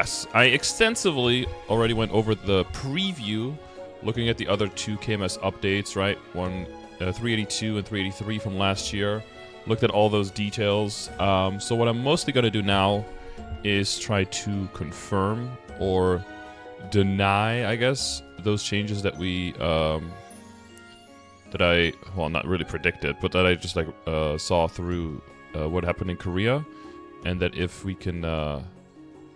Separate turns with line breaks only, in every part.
yes, I extensively already went over the preview, looking at the other two KMS updates, right? 382 and 383 from last year. Looked at all those details. So what I'm mostly going to do now is try to confirm or deny, I guess, those changes that we that I, well, not really predicted, but that I just like saw through what happened in Korea, and that if we can,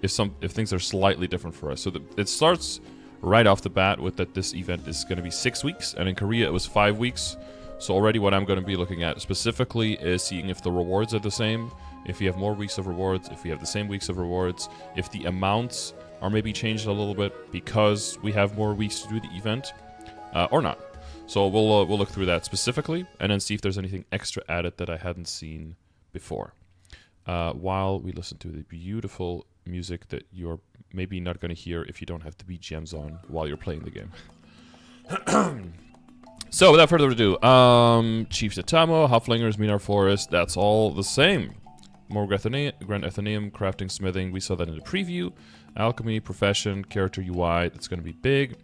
if things are slightly different for us. So it starts right off the bat with that this event is going to be 6 weeks, and in Korea it was 5 weeks. So already what I'm going to be looking at specifically is seeing if the rewards are the same, if you have more weeks of rewards, if you have the same weeks of rewards, if the amounts are maybe changed a little bit because we have more weeks to do the event, or not. So we'll look through that specifically, and then see if there's anything extra added that I hadn't seen before. While we listen to the beautiful music that you're maybe not going to hear if you don't have the BGMs on while you're playing the game. So without further ado, Chiefs Atamo, Halflingers, Minar Forest, that's all the same. More Grand Athenaeum, crafting, smithing, we saw that in the preview. Alchemy, profession, character UI, that's going to be big.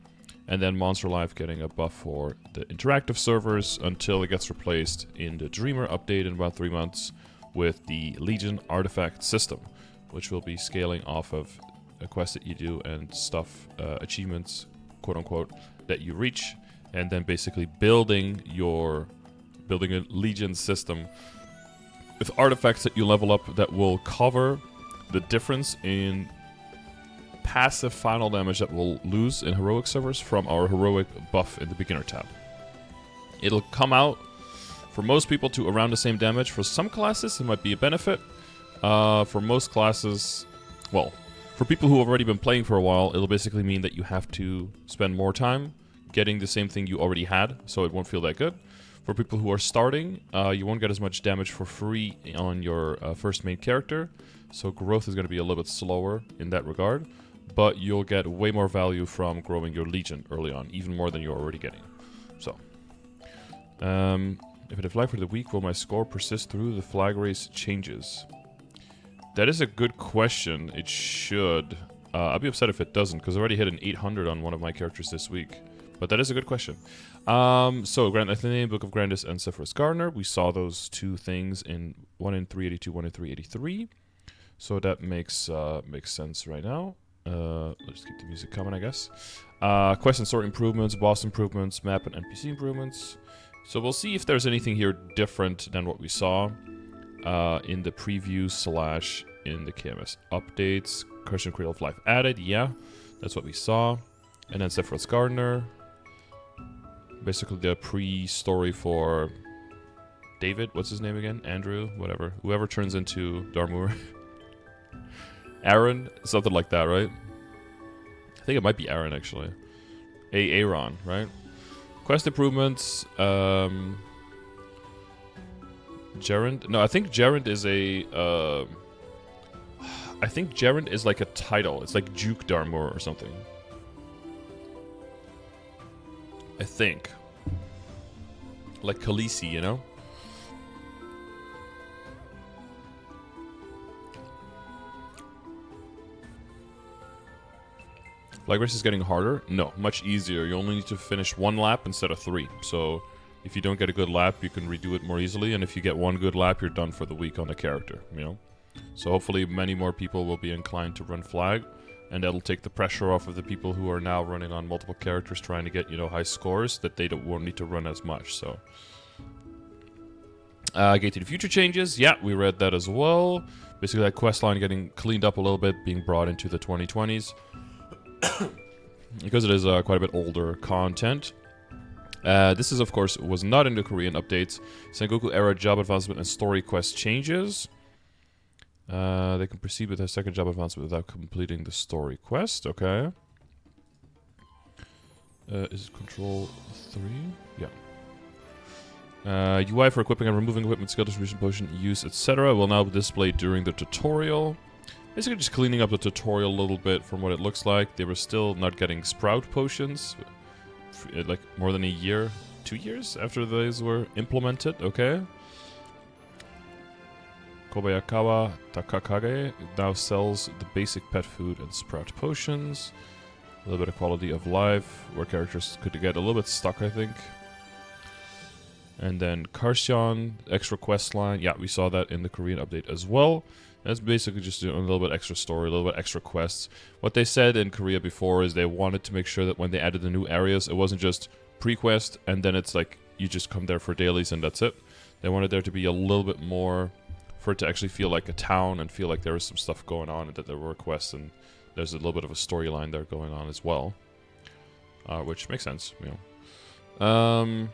And then Monster Life getting a buff for the interactive servers until it gets replaced in the Dreamer update in about 3 months with the Legion artifact system, which will be scaling off of a quest that you do and stuff, achievements, quote unquote, that you reach, and then basically building a Legion system with artifacts that you level up that will cover the difference in passive final damage that we'll lose in heroic servers from our heroic buff in the beginner tab. It'll come out for most people to around the same damage. For some classes it might be a benefit. For most classes, well, for people who have already been playing for a while, it'll basically mean that you have to spend more time getting the same thing you already had, so it won't feel that good. For people who are starting, you won't get as much damage for free on your first main character, so growth is going to be a little bit slower in that regard, but you'll get way more value from growing your Legion early on, even more than you're already getting. So, if it flag for the week, will my score persist through the flag race changes? That is a good question. It should. I'll be upset if it doesn't, because I already hit an 800 on one of my characters this week. But that is a good question. So, Grand Athenaeum, Book of Grandis, and Sephiroth Gardner. We saw those two things in one in 382, one in 383. So that makes sense right now. Let's keep the music coming, I guess. Quest and sort improvements, boss improvements, map and NPC improvements. So we'll see if there's anything here different than what we saw in the preview / in the KMS updates. Christian Cradle of Life added, yeah, that's what we saw. And then Sephiroth Gardner. Basically the pre-story for David, what's his name again? Andrew, whatever. Whoever turns into Darmur. Aaron, something like that, right? I think it might be Aaron, actually. Aaron, right? Quest improvements. Gerund? No, I think Gerund is a... I think Gerund is like a title. It's like Duke Darmur or something. I think. Like Khaleesi, you know? Flag race is getting harder? No, much easier. You only need to finish 1 lap instead of 3. So, if you don't get a good lap, you can redo it more easily. And if you get 1 good lap, you're done for the week on the character, you know? So hopefully many more people will be inclined to run flag. And that'll take the pressure off of the people who are now running on multiple characters trying to get, you know, high scores, that they won't need to run as much, so. Gate to the Future changes. Yeah, we read that as well. Basically that quest line getting cleaned up a little bit, being brought into the 2020s. Because it is quite a bit older content. This is, of course, was not in the Korean updates. Sengoku era job advancement and story quest changes. They can proceed with their second job advancement without completing the story quest. Okay. Is it control 3? Yeah. UI for equipping and removing equipment, skill distribution, potion use, etc. will now be displayed during the tutorial. Basically just cleaning up the tutorial a little bit from what it looks like. They were still not getting sprout potions. Like more than a year, 2 years after those were implemented. Okay. Kobayakawa Takakage now sells the basic pet food and sprout potions. A little bit of quality of life, where characters could get a little bit stuck, I think. And then Carion, extra quest line. Yeah, we saw that in the Korean update as well. That's basically just a little bit extra story, a little bit extra quests. What they said in Korea before is they wanted to make sure that when they added the new areas, it wasn't just pre-quest and then it's like you just come there for dailies and that's it. They wanted there to be a little bit more, for it to actually feel like a town and feel like there was some stuff going on and that there were quests and there's a little bit of a storyline there going on as well. Which makes sense, you know.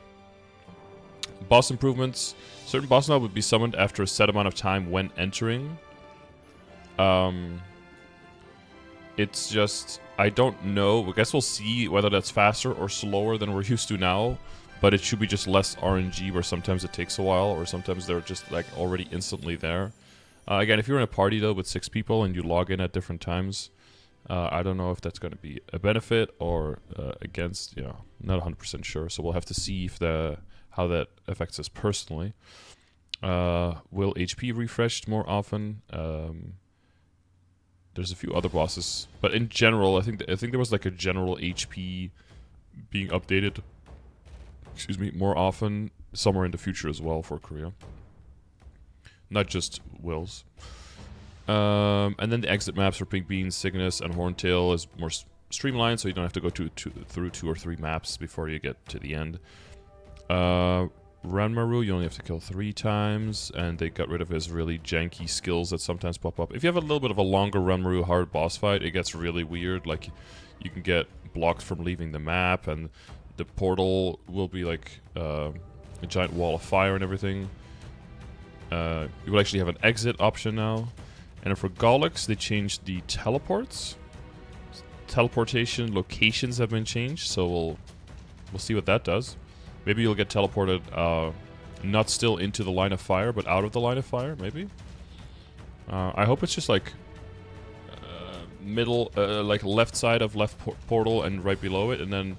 Boss improvements. Certain boss now would be summoned after a set amount of time when entering. It's just, I don't know. I guess we'll see whether that's faster or slower than we're used to now. But it should be just less RNG, where sometimes it takes a while, or sometimes they're just like already instantly there. Again, if you're in a party though with 6 people and you log in at different times, I don't know if that's going to be a benefit or against. You know, not 100% sure. So we'll have to see if how that affects us personally. Will HP refreshed more often? There's a few other bosses, but in general, I think there was like a general HP being updated. Excuse me, more often somewhere in the future as well for Korea. Not just Wills. And then the exit maps for Pink Bean, Cygnus, and Horntail is more streamlined, so you don't have to go through 2 or 3 maps before you get to the end. Ranmaru, you only have to kill 3 times, and they got rid of his really janky skills that sometimes pop up. If you have a little bit of a longer Ranmaru hard boss fight, it gets really weird. Like, you can get blocked from leaving the map, and the portal will be like a giant wall of fire and everything. You will actually have an exit option now. And for Golix, they changed the teleports. Teleportation locations have been changed, so we'll see what that does. Maybe you'll get teleported, not still into the line of fire, but out of the line of fire, maybe? I hope it's just like middle, like left side of left portal and right below it, and then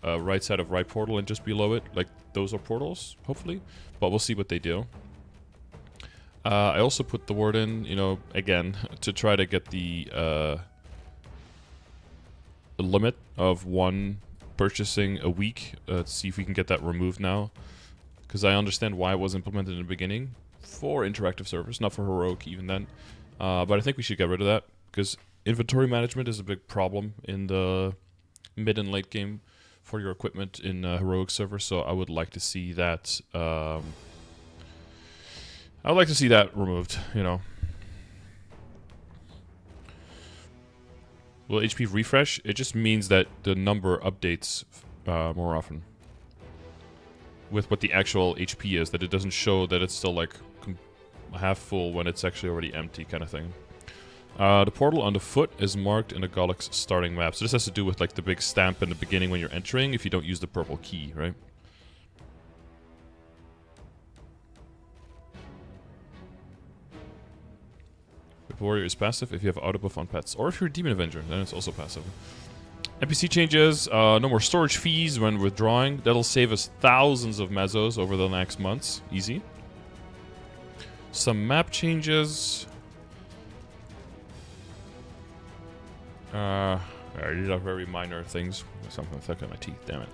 right side of right portal and just below it. Like, those are portals, hopefully. But we'll see what they do. I also put the word in, you know, again, to try to get the limit of 1 purchasing a week. To see if we can get that removed now. Because I understand why it was implemented in the beginning. For interactive servers, not for heroic even then. But I think we should get rid of that. Because inventory management is a big problem in the mid and late game for your equipment in heroic servers. So I would like to see that... I would like to see that removed, you know. Will HP refresh? It just means that the number updates more often. With what the actual HP is, that it doesn't show that it's still like half full when it's actually already empty kind of thing. The portal on the foot is marked in the Golix starting map. So this has to do with like the big stamp in the beginning when you're entering if you don't use the purple key, right? Warrior is passive if you have auto buff on pets, or if you're a Demon Avenger, then it's also passive. NPC changes, no more storage fees when withdrawing. That'll save us thousands of mesos over the next months. Easy. Some map changes. These are very minor things. Something stuck in my teeth, damn it.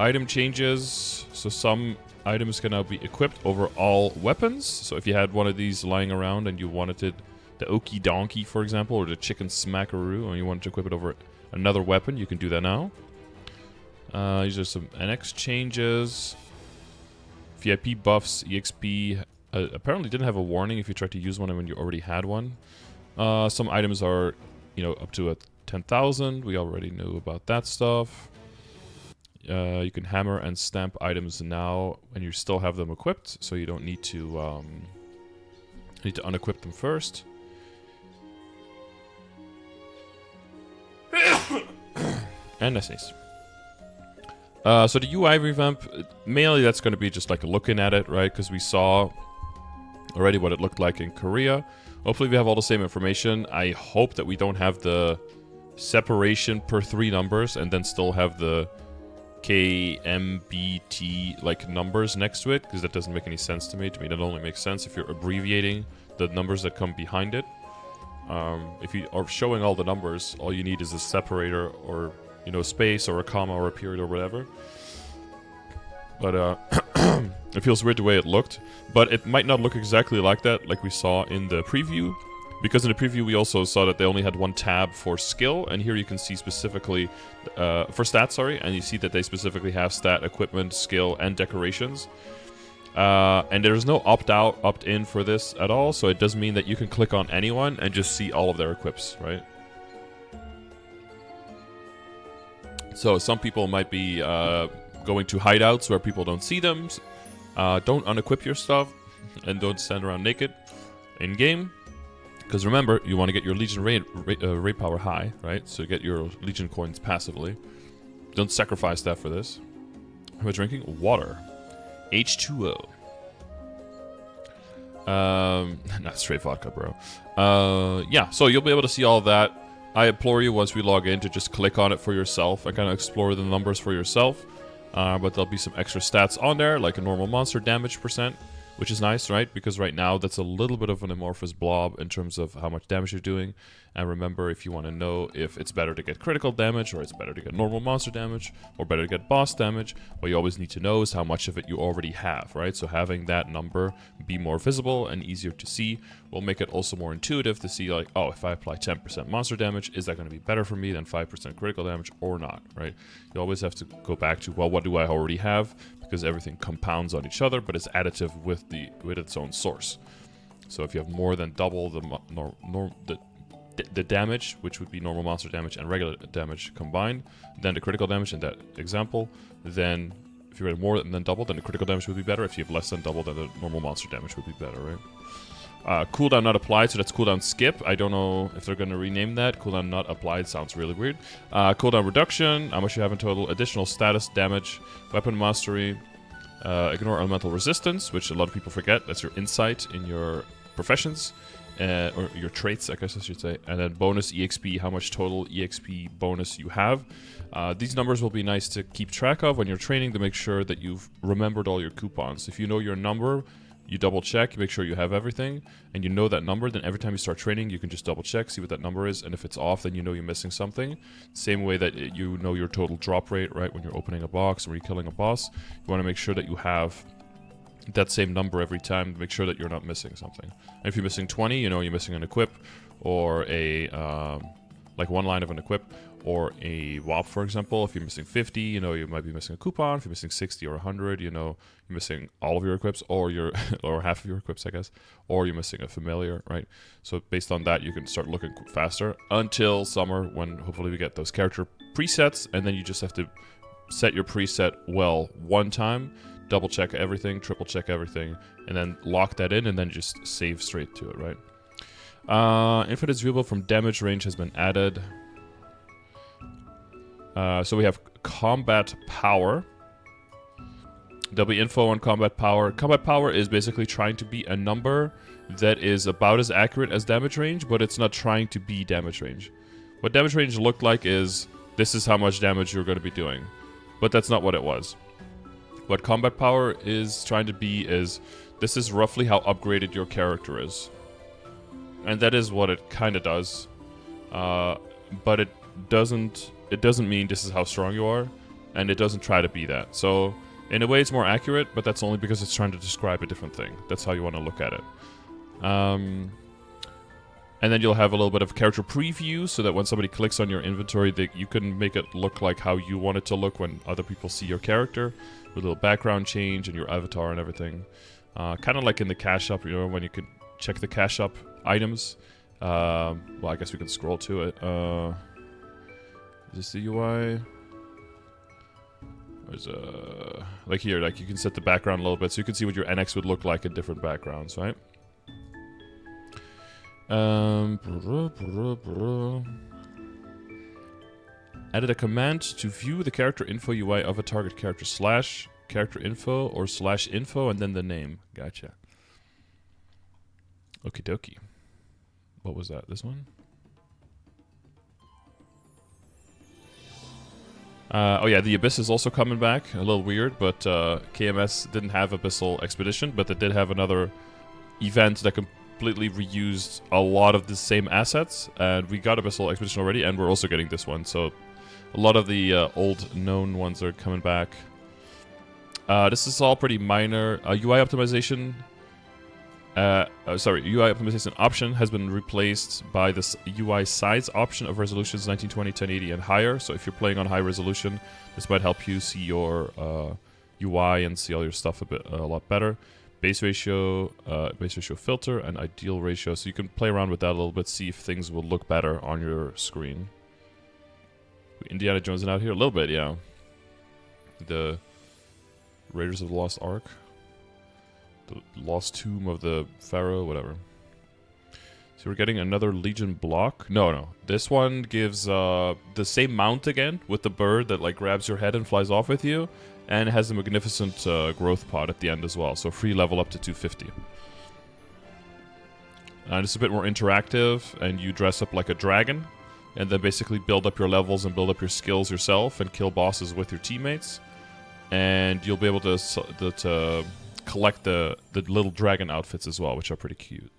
Item changes. So some items can now be equipped over all weapons. So if you had one of these lying around and you wanted it, the Okie Donkey, for example, or the Chicken Smackaroo, and you wanted to equip it over another weapon, you can do that now. These are some NX changes. VIP buffs, EXP. Apparently didn't have a warning if you tried to use one when you already had one. Some items are, you know, up to 10,000. We already knew about that stuff. You can hammer and stamp items now when you still have them equipped, so you don't need to unequip them first. And that's nice. So the UI revamp, mainly that's going to be just like looking at it, right? Because we saw already what it looked like in Korea. Hopefully we have all the same information. I hope that we don't have the separation per 3 numbers and then still have the KMBT like numbers next to it, because that doesn't make any sense to me. To me, that only makes sense if you're abbreviating the numbers that come behind it. If you are showing all the numbers, all you need is a separator or, you know, space or a comma or a period or whatever. But it feels weird the way it looked. But it might not look exactly like that, like we saw in the preview. Because in the preview we also saw that they only had one tab for skill, and here you can see specifically, for stats, sorry, and you see that they specifically have stat, equipment, skill, and decorations. And there's no opt-out, opt-in for this at all, so it does mean that you can click on anyone and just see all of their equips, right? So some people might be going to hideouts where people don't see them. Don't unequip your stuff, and don't stand around naked in-game. Because remember, you want to get your Legion raid power high, right? So get your Legion coins passively. Don't sacrifice that for this. Am I drinking? Water. H2O. Not straight vodka, bro. Yeah, so you'll be able to see all that. I implore you, once we log in, to just click on it for yourself and kind of explore the numbers for yourself. But there'll be some extra stats on there, like a normal monster damage %. Which is nice, right? Because right now that's a little bit of an amorphous blob in terms of how much damage you're doing. And remember, if you want to know if it's better to get critical damage, or it's better to get normal monster damage, or better to get boss damage, what you always need to know is how much of it you already have, right? So having that number be more visible and easier to see will make it also more intuitive to see, like, oh, if I apply 10% monster damage, is that going to be better for me than 5% critical damage or not, right? You always have to go back to, well, what do I already have? Because everything compounds on each other, but it's additive with its own source. So if you have more than double the damage, which would be normal monster damage and regular damage combined, then the critical damage in that example, then if you had more than double, then the critical damage would be better. If you have less than double, then the normal monster damage would be better, right? Cooldown not applied, so that's cooldown skip. I don't know if they're going to rename that. Cooldown not applied sounds really weird. Cooldown reduction, how much you have in total. Additional status damage, weapon mastery, ignore elemental resistance, which a lot of people forget. That's your insight in your professions, or your traits, I guess I should say. And then bonus EXP, how much total EXP bonus you have. These numbers will be nice to keep track of when you're training, to make sure that you've remembered all your coupons. If you know your number, you double check, make sure you have everything, and you know that number, then every time you start training, you can just double check, see what that number is, and if it's off, then you know you're missing something. Same way that you know your total drop rate, right, when you're opening a box or you're killing a boss. You want to make sure that you have that same number every time to make sure that you're not missing something. And if you're missing 20, you know you're missing an equip, or a, like one line of an equip, or a WAP, for example. If you're missing 50, you know you might be missing a coupon. If you're missing 60 or 100, you know you're missing all of your equips, or or half of your equips, I guess, or you're missing a familiar, right? So based on that, you can start looking faster until summer, when hopefully we get those character presets, and then you just have to set your preset well one time, double check everything, triple check everything, and then lock that in, and then just save straight to it, right? Infinite viewable from damage range has been added. So we have combat power. There'll be info on combat power. Combat power is basically trying to be a number that is about as accurate as damage range, but it's not trying to be damage range. What damage range looked like is, this is how much damage you're going to be doing. But that's not what it was. What combat power is trying to be is, this is roughly how upgraded your character is. And that is what it kind of does. But it doesn't mean this is how strong you are, and it doesn't try to be that. So in a way it's more accurate, but that's only because it's trying to describe a different thing. That's how you want to look at it. And then you'll have a little bit of character preview, so that when somebody clicks on your inventory, you can make it look like how you want it to look when other people see your character, with a little background change and your avatar and everything. Kind of like in the cash shop, you know, when you can check the cash shop items. Well, I guess we can scroll to it. Is this the UI? There's like here, like you can set the background a little bit, so you can see what your NX would look like in different backgrounds, right? Added a command to view the character info UI of a target character, / character info or / info, and then the name. Gotcha. Okie dokie. What was that? This one? Oh yeah, the Abyss is also coming back. A little weird, but KMS didn't have Abyssal Expedition, but they did have another event that completely reused a lot of the same assets. And we got Abyssal Expedition already, and we're also getting this one. So a lot of the old known ones are coming back. This is all pretty minor. UI optimization. UI optimization option has been replaced by this UI size option of resolutions 1920, 1080, and higher. So if you're playing on high resolution, this might help you see your UI and see all your stuff a lot better. Base ratio filter, and ideal ratio. So you can play around with that a little bit, see if things will look better on your screen. Indiana Jones out here a little bit, yeah. The Raiders of the Lost Ark. The Lost Tomb of the Pharaoh, whatever. So we're getting another Legion block. No. This one gives the same mount again with the bird that like grabs your head and flies off with you. And it has a magnificent growth pod at the end as well. So free level up to 250. And it's a bit more interactive, and you dress up like a dragon. And then basically build up your levels and build up your skills yourself and kill bosses with your teammates. And you'll be able to collect the little dragon outfits as well, which are pretty cute.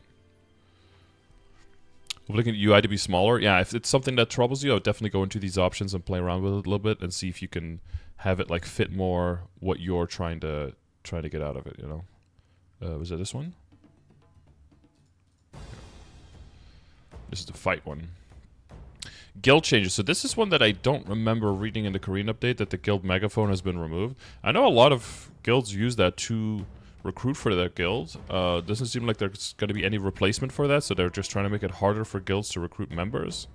We're looking at UI to be smaller. Yeah, if it's something that troubles you, I would definitely go into these options and play around with it a little bit and see if you can have it like fit more what you're trying to get out of it, you know. Was it this one? This is the fight one. Guild changes. So this is one that I don't remember reading in the Carion update, that the guild megaphone has been removed. I know a lot of guilds use that to recruit for their guild. Doesn't seem like there's going to be any replacement for that, so they're just trying to make it harder for guilds to recruit members.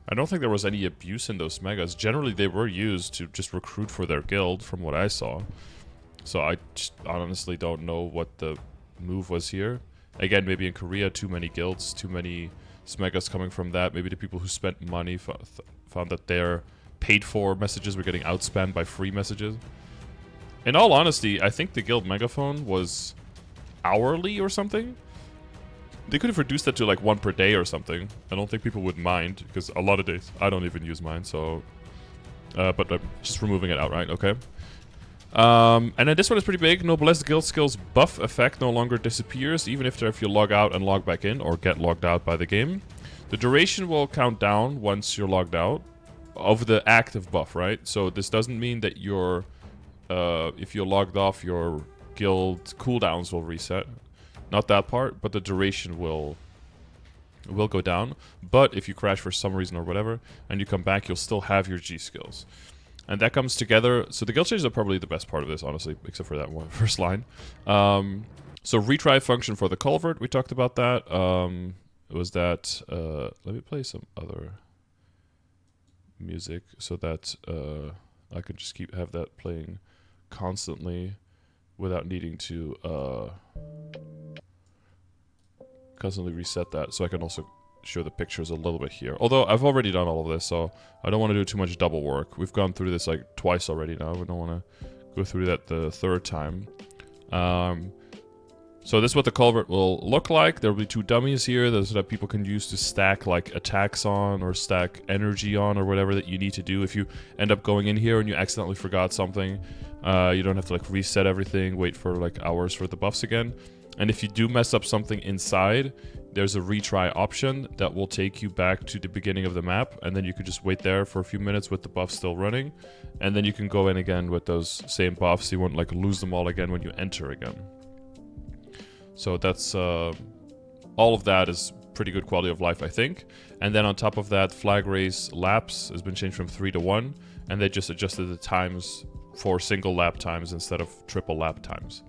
I don't think there was any abuse in those megas. Generally, they were used to just recruit for their guild, from what I saw. So I honestly don't know what the move was here. Again, maybe in Korea, too many guilds, too many Smegas coming from that. Maybe the people who spent money found that their paid-for messages were getting outspammed by free messages. In all honesty, I think the guild megaphone was hourly or something. They could have reduced that to like 1 per day or something. I don't think people would mind, because a lot of days I don't even use mine. So, but I'm just removing it outright. Okay. And then this one is pretty big. Noblesse Guild Skills buff effect no longer disappears, even if you log out and log back in, or get logged out by the game. The duration will count down once you're logged out of the active buff, right? So this doesn't mean that you're, if you're logged off, your guild cooldowns will reset. Not that part, but the duration will go down. But if you crash for some reason or whatever, and you come back, you'll still have your G skills. And that comes together. So the guild changes are probably the best part of this, honestly, except for that one first line. So retry function for the Culvert, we talked about that. It was that, let me play some other music so that I can just have that playing constantly without needing to constantly reset that. So I can also show the pictures a little bit here. Although I've already done all of this, so I don't want to do too much double work. We've gone through this like twice already now. We don't want to go through that the third time. So this is what the Culvert will look like. There will be 2 dummies here that people can use to stack like attacks on or stack energy on or whatever that you need to do. If you end up going in here and you accidentally forgot something, you don't have to like reset everything, wait for like hours for the buffs again. And if you do mess up something inside, there's a retry option that will take you back to the beginning of the map, and then you could just wait there for a few minutes with the buffs still running, and then you can go in again with those same buffs. You won't like lose them all again when you enter again. So that's all of that is pretty good quality of life, I think. And then on top of that, flag race laps has been changed from 3 to 1, and they just adjusted the times for single lap times instead of triple lap times.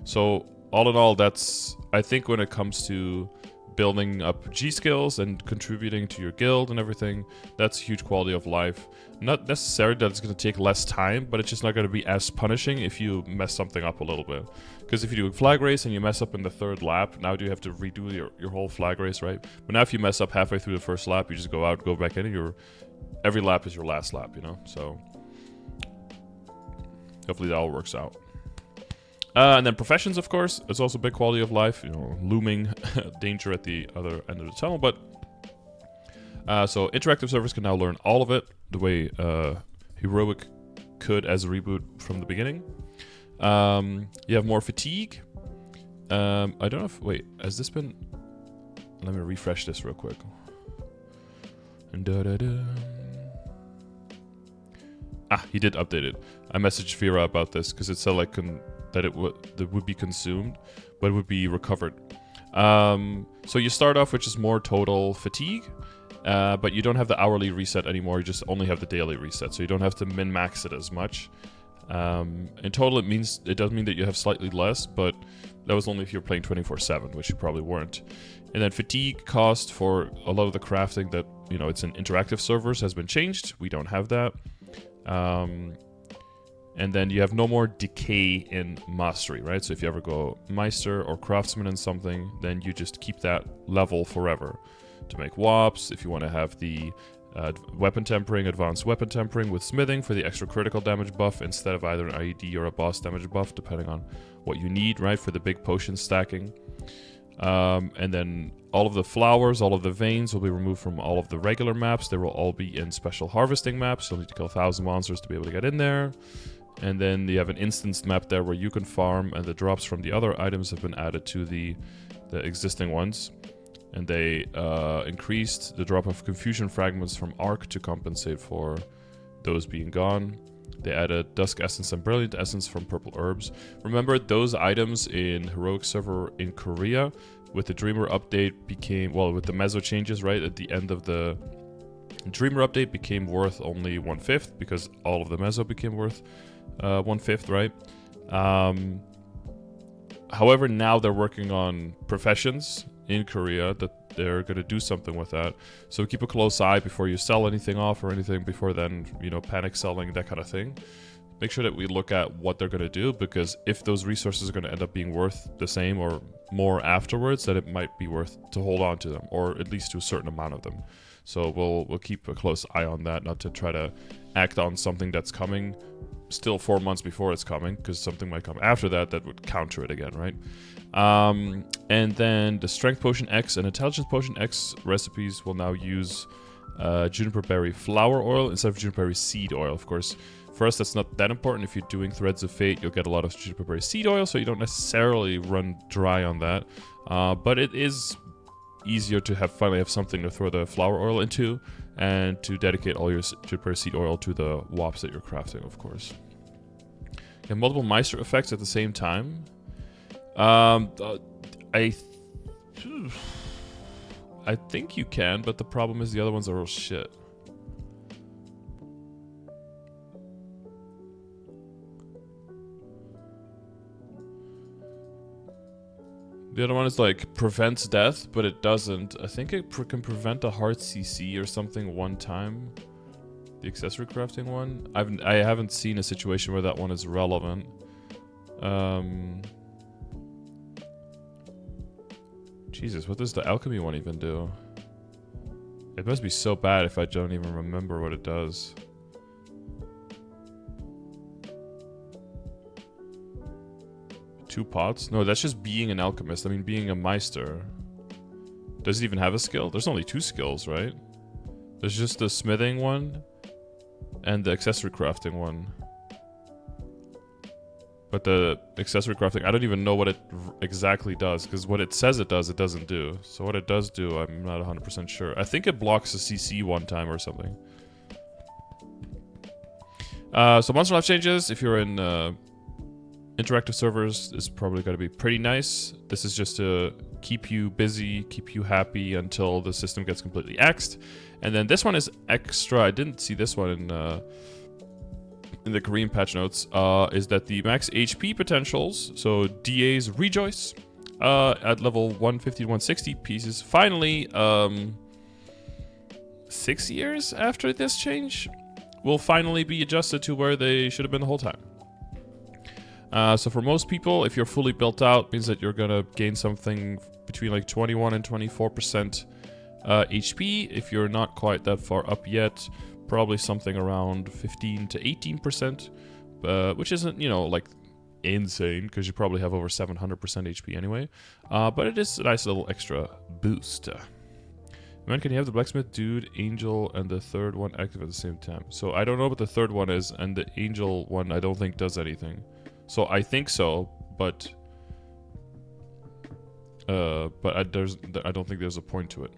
So all in all, that's, I think, when it comes to building up G skills and contributing to your guild and everything, that's huge quality of life. Not necessarily that it's going to take less time, but it's just not going to be as punishing if you mess something up a little bit. Because if you do a flag race and you mess up in the 3rd lap, now do you have to redo your whole flag race, right? But now if you mess up halfway through the 1st lap, you just go out, go back in, and every lap is your last lap, you know? So hopefully that all works out. And then professions, of course, it's also big quality of life, you know, looming danger at the other end of the tunnel. But so interactive servers can now learn all of it. the way Heroic could as a reboot from the beginning. You have more fatigue. I don't know if... Wait, has this been... Let me refresh this real quick. He did update it. I messaged Vera about this because it said like that it would be consumed, but it would be recovered. So you start off with just more total fatigue, but you don't have the hourly reset anymore. You just only have the daily reset, so you don't have to min-max it as much. In total, it does mean that you have slightly less, but that was only if you're playing 24/7, which you probably weren't. And then fatigue cost for a lot of the crafting that, you know, it's in interactive servers has been changed. We don't have that. And then you have no more decay in mastery, right? So if you ever go Meister or Craftsman in something, then you just keep that level forever. To make WAPs, if you want to have the weapon tempering, advanced weapon tempering with smithing for the extra critical damage buff instead of either an IED or a boss damage buff, depending on what you need, right, for the big potion stacking. And then all of the flowers, all of the veins will be removed from all of the regular maps. They will all be in special harvesting maps. You'll need to kill 1,000 monsters to be able to get in there. And then you have an instanced map there where you can farm, and the drops from the other items have been added to the existing ones. And they increased the drop of confusion fragments from Arc to compensate for those being gone. They added Dusk Essence and Brilliant Essence from Purple Herbs. Remember, those items in Heroic Server in Korea, with the Dreamer update became, well, with the Meso changes, right, at the end of the Dreamer update became worth only 1/5, because all of the Meso became worth 1/5, right? However, now they're working on professions in Korea that they're going to do something with that. So keep a close eye before you sell anything off or anything before then, you know, panic selling, that kind of thing. Make sure that we look at what they're going to do, because if those resources are going to end up being worth the same or more afterwards, then it might be worth to hold on to them, or at least to a certain amount of them. So we'll keep a close eye on that, not to try to act on something that's coming still 4 months before it's coming, because something might come after that that would counter it again, right? And then the Strength Potion X and Intelligence Potion X recipes will now use Juniper Berry Flower Oil instead of Juniper Berry Seed Oil. Of course, for us that's not that important. If you're doing Threads of Fate, you'll get a lot of Juniper Berry Seed Oil, so you don't necessarily run dry on that. But it is easier to finally have something to throw the flower oil into, and to dedicate all your Juniper Seed Oil to the WAPs that you're crafting, of course. You have multiple Meister effects at the same time. I think you can, but the problem is the other ones are real shit. The other one is like prevents death, but it doesn't. I think it can prevent a hard CC or something one time. The accessory crafting one. I haven't seen a situation where that one is relevant. Jesus, what does the alchemy one even do? It must be so bad if I don't even remember what it does. Two pots? No, that's just being an alchemist. I mean, being a Meister. Does it even have a skill? There's only 2 skills, right? There's just the smithing one and the accessory crafting one. But the accessory crafting, I don't even know what it exactly does, because what it says it does, it doesn't do. So what it does do, I'm not 100% sure. I think it blocks a CC one time or something. So monster life changes, if you're in interactive servers, is probably going to be pretty nice. This is just to keep you busy, keep you happy until the system gets completely axed. And then this one is extra. I didn't see this one in the Korean patch notes. Is that the max HP potentials, so DA's Rejoice, at level 150 to 160 pieces, finally, 6 years after this change, will finally be adjusted to where they should have been the whole time. So for most people, if you're fully built out, means that you're gonna gain something between like 21 and 24% HP. If you're not quite that far up yet, probably something around 15 to 18%, which isn't, you know, like insane, because you probably have over 700% HP anyway. But it is a nice little extra boost. Man, can you have the blacksmith dude, angel, and the third one active at the same time? So I don't know what the third one is, and the angel one I don't think does anything. So I think so, but I don't think there's a point to it.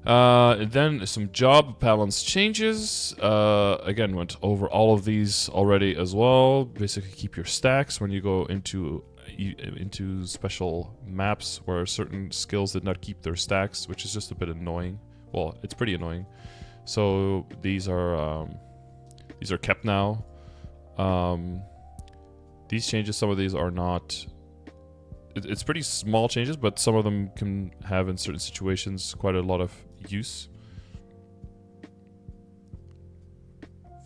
And then some job balance changes. Again, went over all of these already as well. Basically, keep your stacks when you go into special maps where certain skills did not keep their stacks, which is just a bit annoying. Well, it's pretty annoying. So these are kept now. These changes, some of these are not. It's pretty small changes, but some of them can have in certain situations quite a lot of use.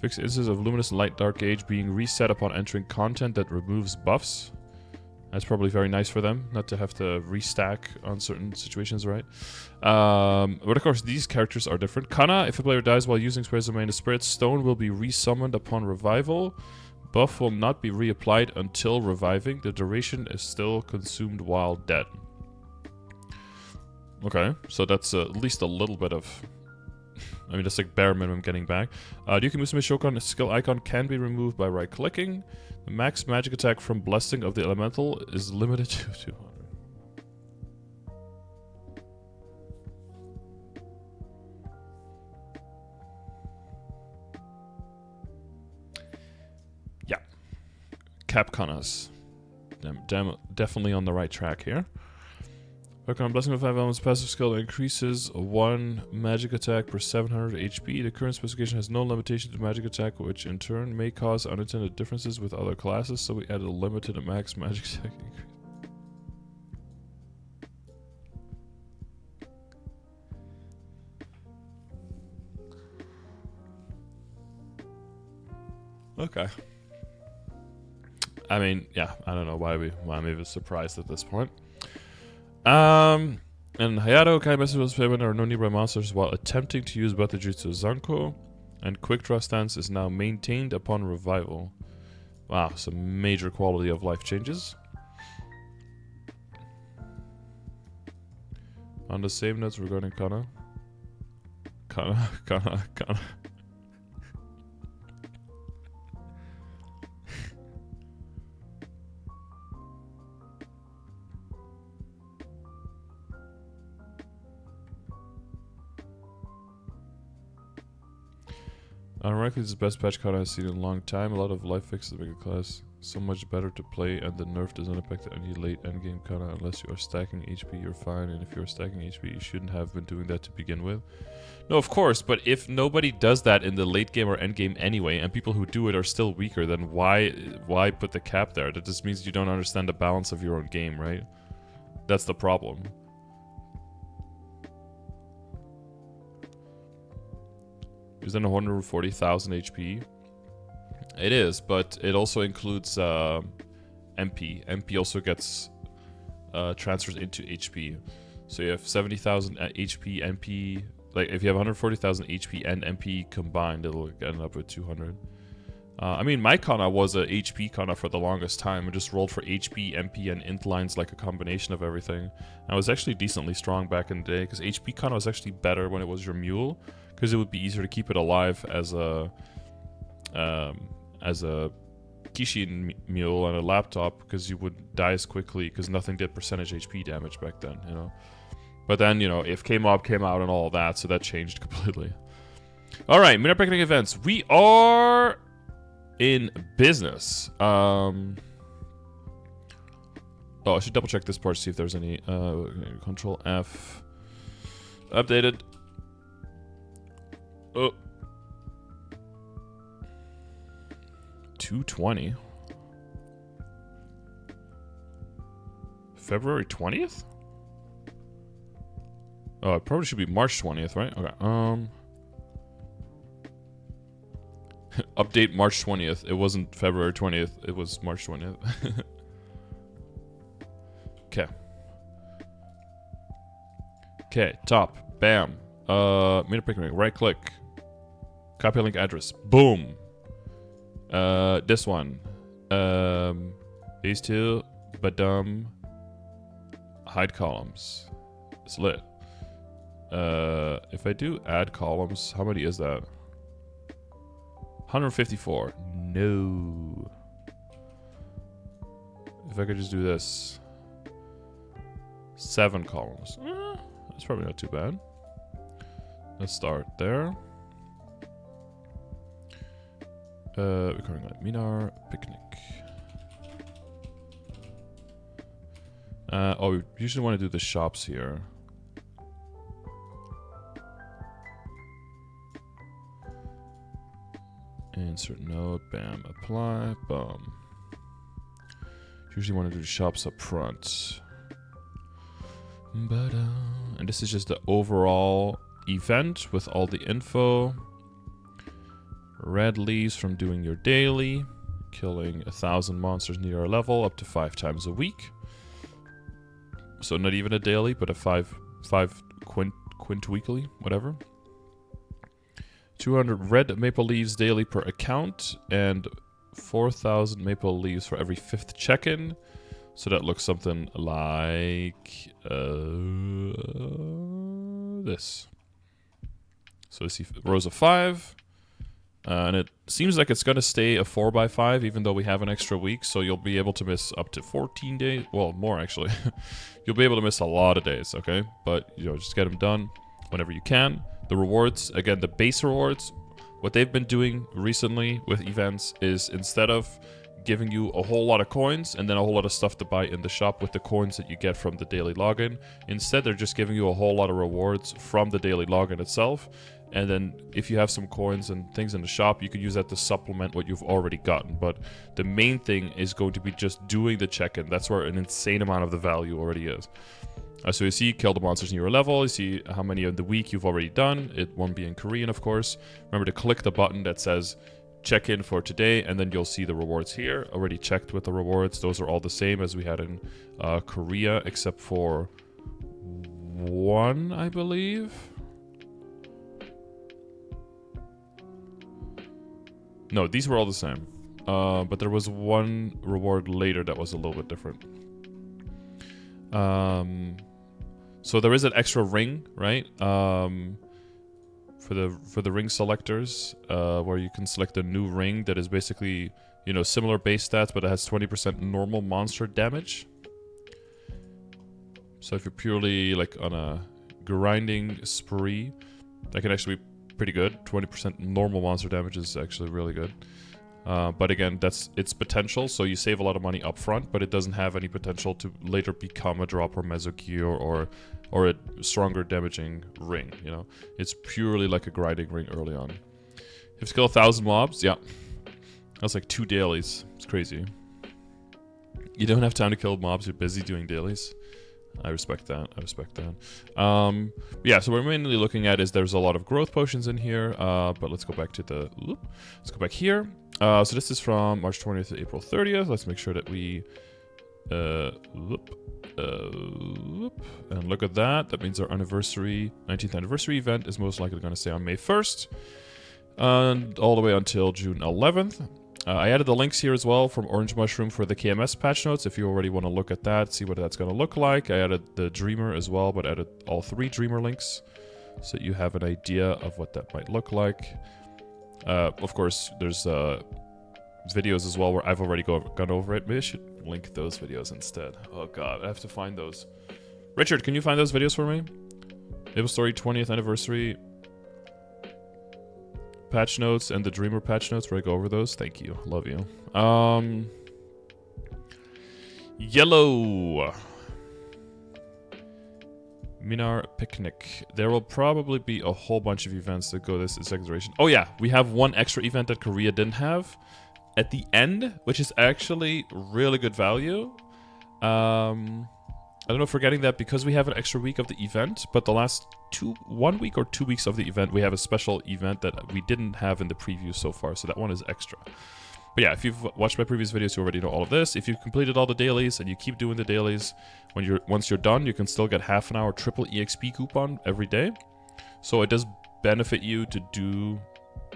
Fixed instances of luminous and light dark age being reset upon entering content that removes buffs. That's probably very nice for them, not to have to restack on certain situations, right? But of course, these characters are different. Kanna, if a player dies while using Sprays of Main Spirit, Stone will be resummoned upon revival. Buff will not be reapplied until reviving. The duration is still consumed while dead. Okay, so that's at least a little bit of... I mean, that's like bare minimum getting back. Ryuki Musume Shokan skill icon can be removed by right-clicking. The max magic attack from Blessing of the Elemental is limited to 200. Yeah. Cap Kannas. Definitely on the right track here. Acorn, Blessing of 5 Elements passive skill increases 1 magic attack per 700 HP. The current specification has no limitation to magic attack, which in turn may cause unintended differences with other classes, so we added a limit to the max magic attack increase. Okay. I mean, yeah, I don't know why I'm even surprised at this point. And Hayato, Kai messages payment are no nearby monsters while attempting to use Bata Jutsu Zanko, and Quick Draw stance is now maintained upon revival. Wow, some major quality of life changes. On the same notes regarding Kanna. Kanna. Ironically, this is the best patch Kanna I've seen in a long time. A lot of life fixes to make a class so much better to play, and the nerf does not affect any late endgame Kanna unless you are stacking HP, you're fine, and if you're stacking HP, you shouldn't have been doing that to begin with. No, of course, but if nobody does that in the late game or end game anyway, and people who do it are still weaker, then why put the cap there? That just means you don't understand the balance of your own game, right? That's the problem. Is that 140,000 HP? It is, but it also includes MP. MP also gets transfers into HP. So you have 70,000 HP, MP. Like if you have 140,000 HP and MP combined, it'll end up with 200. I mean, my Kanna was a HP Kanna for the longest time. I just rolled for HP, MP, and int lines like a combination of everything. I was actually decently strong back in the day because HP Kanna was actually better when it was your mule, because it would be easier to keep it alive as a Kishin mule on a laptop, because you would die as quickly because nothing did percentage HP damage back then, you know. But then, you know, if K-Mob came out and all that, so that changed completely. All right, Minar Picnic events. We are in business. Oh, I should double check this part to see if there's any. Control F. Updated. Oh. 220. February 20th? Oh, it probably should be March 20th, right? Okay. Update March 20th. It wasn't February 20th. It was March 20th. Okay. Okay, top. Bam. Minar Picnic. Right click. Copy link address. Boom. This one. These two. Badum. Hide columns. It's lit. If I do add columns, how many is that? 154. No. If I could just do this. 7 columns. That's probably not too bad. Let's start there. Recording on Minar Picnic. Oh, we usually want to do the shops here. Insert node, bam, apply, boom. Usually want to do the shops up front. And this is just the overall event with all the info. Red leaves from doing your daily. Killing 1,000 monsters near our level up to 5 times a week. So not even a daily, but a 5 quint weekly, whatever. 200 red maple leaves daily per account, and 4,000 maple leaves for every 5th check-in. So that looks something like this. So I see rows of 5. And it seems like it's going to stay a 4x5, even though we have an extra week. So you'll be able to miss up to 14 days. Well, more actually. You'll be able to miss a lot of days, okay? But, you know, just get them done whenever you can. The rewards, again, the base rewards, what they've been doing recently with events is instead of giving you a whole lot of coins and then a whole lot of stuff to buy in the shop with the coins that you get from the daily login, instead they're just giving you a whole lot of rewards from the daily login itself. And then if you have some coins and things in the shop, you can use that to supplement what you've already gotten. But the main thing is going to be just doing the check-in. That's where an insane amount of the value already is. So you see, kill the monsters in your level. You see how many of the week you've already done. It won't be in Korean, of course. Remember to click the button that says check-in for today, and then you'll see the rewards here. Already checked with the rewards. Those are all the same as we had in Korea, except for one, I believe. No, these were all the same. But there was one reward later that was a little bit different. So there is an extra ring, right? For the ring selectors, where you can select a new ring that is basically, you know, similar base stats, but it has 20% normal monster damage. So if you're purely like on a grinding spree, that can actually be pretty good. 20% normal monster damage is actually really good. But again, that's its potential, so you save a lot of money up front, but it doesn't have any potential to later become a drop or mesogear or a stronger damaging ring, you know? It's purely like a grinding ring early on. You have to kill 1,000 mobs, yeah. That's like 2 dailies. It's crazy. You don't have time to kill mobs, you're busy doing dailies. I respect that. I respect that. Yeah, so what we're mainly looking at is there's a lot of growth potions in here, but let's go back to the... Let's go back here. So this is from March 20th to April 30th. Let's make sure that we... and look at that. That means our anniversary, 19th anniversary event is most likely going to stay on May 1st. And all the way until June 11th. I added the links here as well from Orange Mushroom for the KMS patch notes if you already want to look at that, see what that's going to look like. I added the Dreamer as well, but added all 3 Dreamer links so you have an idea of what that might look like. Of course, there's videos as well where I've already gone over it. Maybe I should link those videos instead. Oh god, I have to find those. Richard, can you find those videos for me? Maple Story 20th anniversary patch notes and the Dreamer patch notes where I go over those. Thank you. Love you. Yellow. Minar Picnic. There will probably be a whole bunch of events that go this second duration. Oh yeah, we have one extra event that Korea didn't have at the end, which is actually really good value. I don't know if we're getting that because we have an extra week of the event, but the last 1 week or 2 weeks of the event, we have a special event that we didn't have in the preview so far, so that one is extra. But yeah, if you've watched my previous videos, you already know all of this. If you've completed all the dailies and you keep doing the dailies, once you're done, you can still get half an hour triple EXP coupon every day. So it does benefit you to do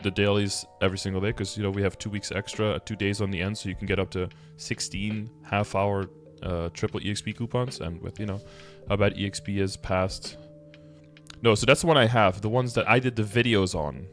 the dailies every single day because, you know, we have 2 weeks extra, 2 days on the end, so you can get up to 16 half-hour triple EXP coupons, and with, you know, how bad EXP is past. No, so that's the one I have. The ones that I did the videos on,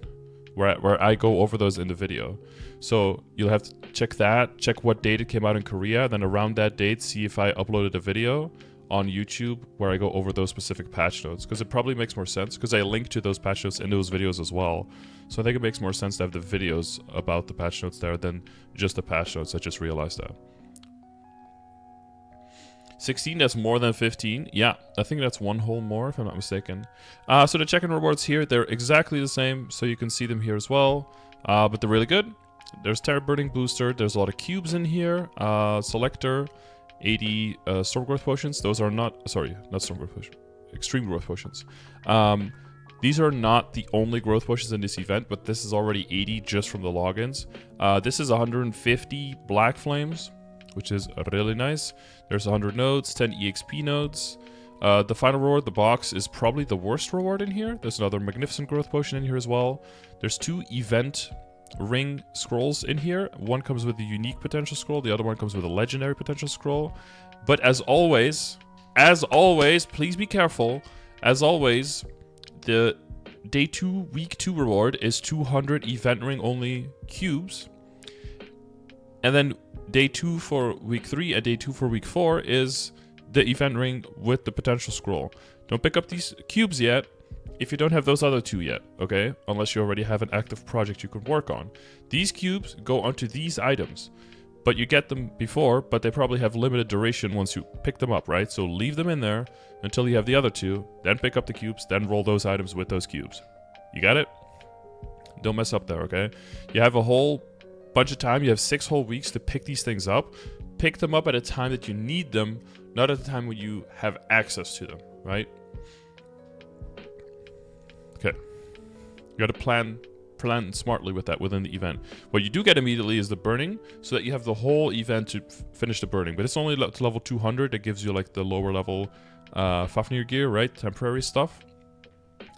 where I go over those in the video. So you'll have to check that, check what date it came out in Korea, then around that date, see if I uploaded a video on YouTube where I go over those specific patch notes, because it probably makes more sense, because I link to those patch notes in those videos as well. So I think it makes more sense to have the videos about the patch notes there than just the patch notes. I just realized that. 16, that's more than 15. Yeah, I think that's one hole more, if I'm not mistaken. So the check-in rewards here, they're exactly the same, so you can see them here as well. But they're really good. There's Terra Burning Booster, there's a lot of cubes in here. Selector, 80 Storm Growth Potions. Those are not, sorry, not Storm Growth Potions, Extreme Growth Potions. These are not the only growth potions in this event, but this is already 80 just from the logins. This is 150 Black Flames, which is really nice. There's 100 nodes, 10 EXP nodes. The final reward, the box, is probably the worst reward in here. There's another Magnificent Growth Potion in here as well. There's 2 event ring scrolls in here. One comes with a unique potential scroll, the other one comes with a legendary potential scroll. But as always, please be careful. As always, the day 2, week 2 reward is 200 event ring only cubes. And then day 2 for week 3 and day 2 for week 4 is the event ring with the potential scroll. Don't pick up these cubes yet if you don't have those other 2 yet, okay? Unless you already have an active project you can work on. These cubes go onto these items, but you get them before, but they probably have limited duration once you pick them up, right? So leave them in there until you have the other 2, then pick up the cubes, then roll those items with those cubes. You got it? Don't mess up there, okay? You have a whole bunch of time. You have 6 whole weeks to pick these things up. Pick them up at a time that you need them, not at the time when you have access to them, right? Okay. You got to plan smartly with that within the event. What you do get immediately is the burning, so that you have the whole event to finish the burning. But it's only to level 200. That gives you like the lower level Fafnir gear, right? Temporary stuff.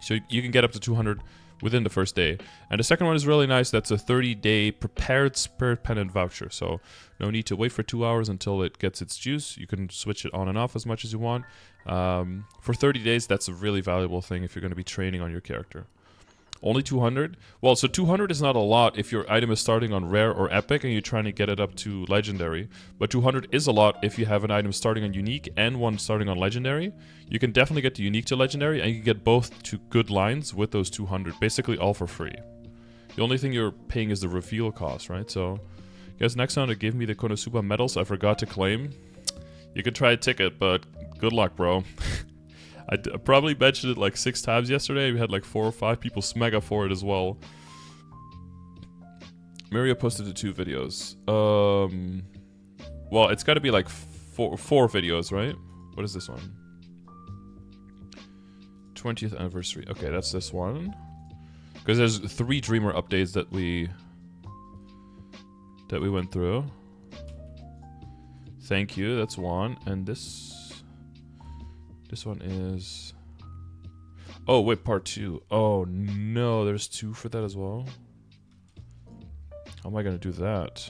So you can get up to 200 within the first day. And the second one is really nice. That's a 30-day prepared Spirit Pendant voucher. So no need to wait for 2 hours until it gets its juice. You can switch it on and off as much as you want. For 30 days, that's a really valuable thing if you're going to be training on your character. Only 200? Well, so 200 is not a lot if your item is starting on rare or epic and you're trying to get it up to legendary. But 200 is a lot if you have an item starting on unique and one starting on legendary. You can definitely get the unique to legendary, and you can get both to good lines with those 200. Basically all for free. The only thing you're paying is the reveal cost, right? So, guys, next time to give me the Konosuba medals I forgot to claim. You can try a ticket, but good luck, bro. I probably mentioned it like 6 times yesterday. We had like 4 or 5 people smega for it as well. Maria posted the 2 videos. Well, it's got to be like 4 videos, right? What is this one? 20th anniversary. Okay, that's this one. Because there's 3 Dreamer updates that we went through. Thank you. That's one, and this one is... Oh, wait, part 2. Oh, no, there's 2 for that as well. How am I going to do that?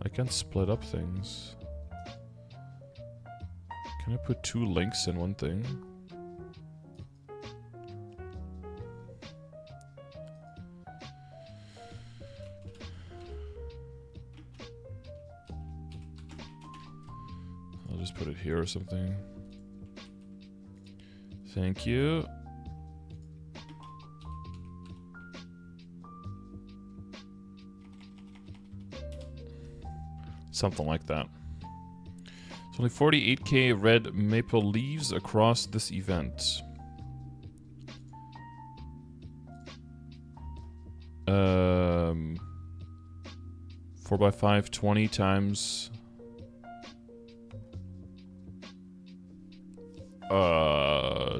I can't split up things. Can I put 2 links in one thing? Put it here or something. Thank you. Something like that. It's only 48k red maple leaves across this event. 4x5, 20 times...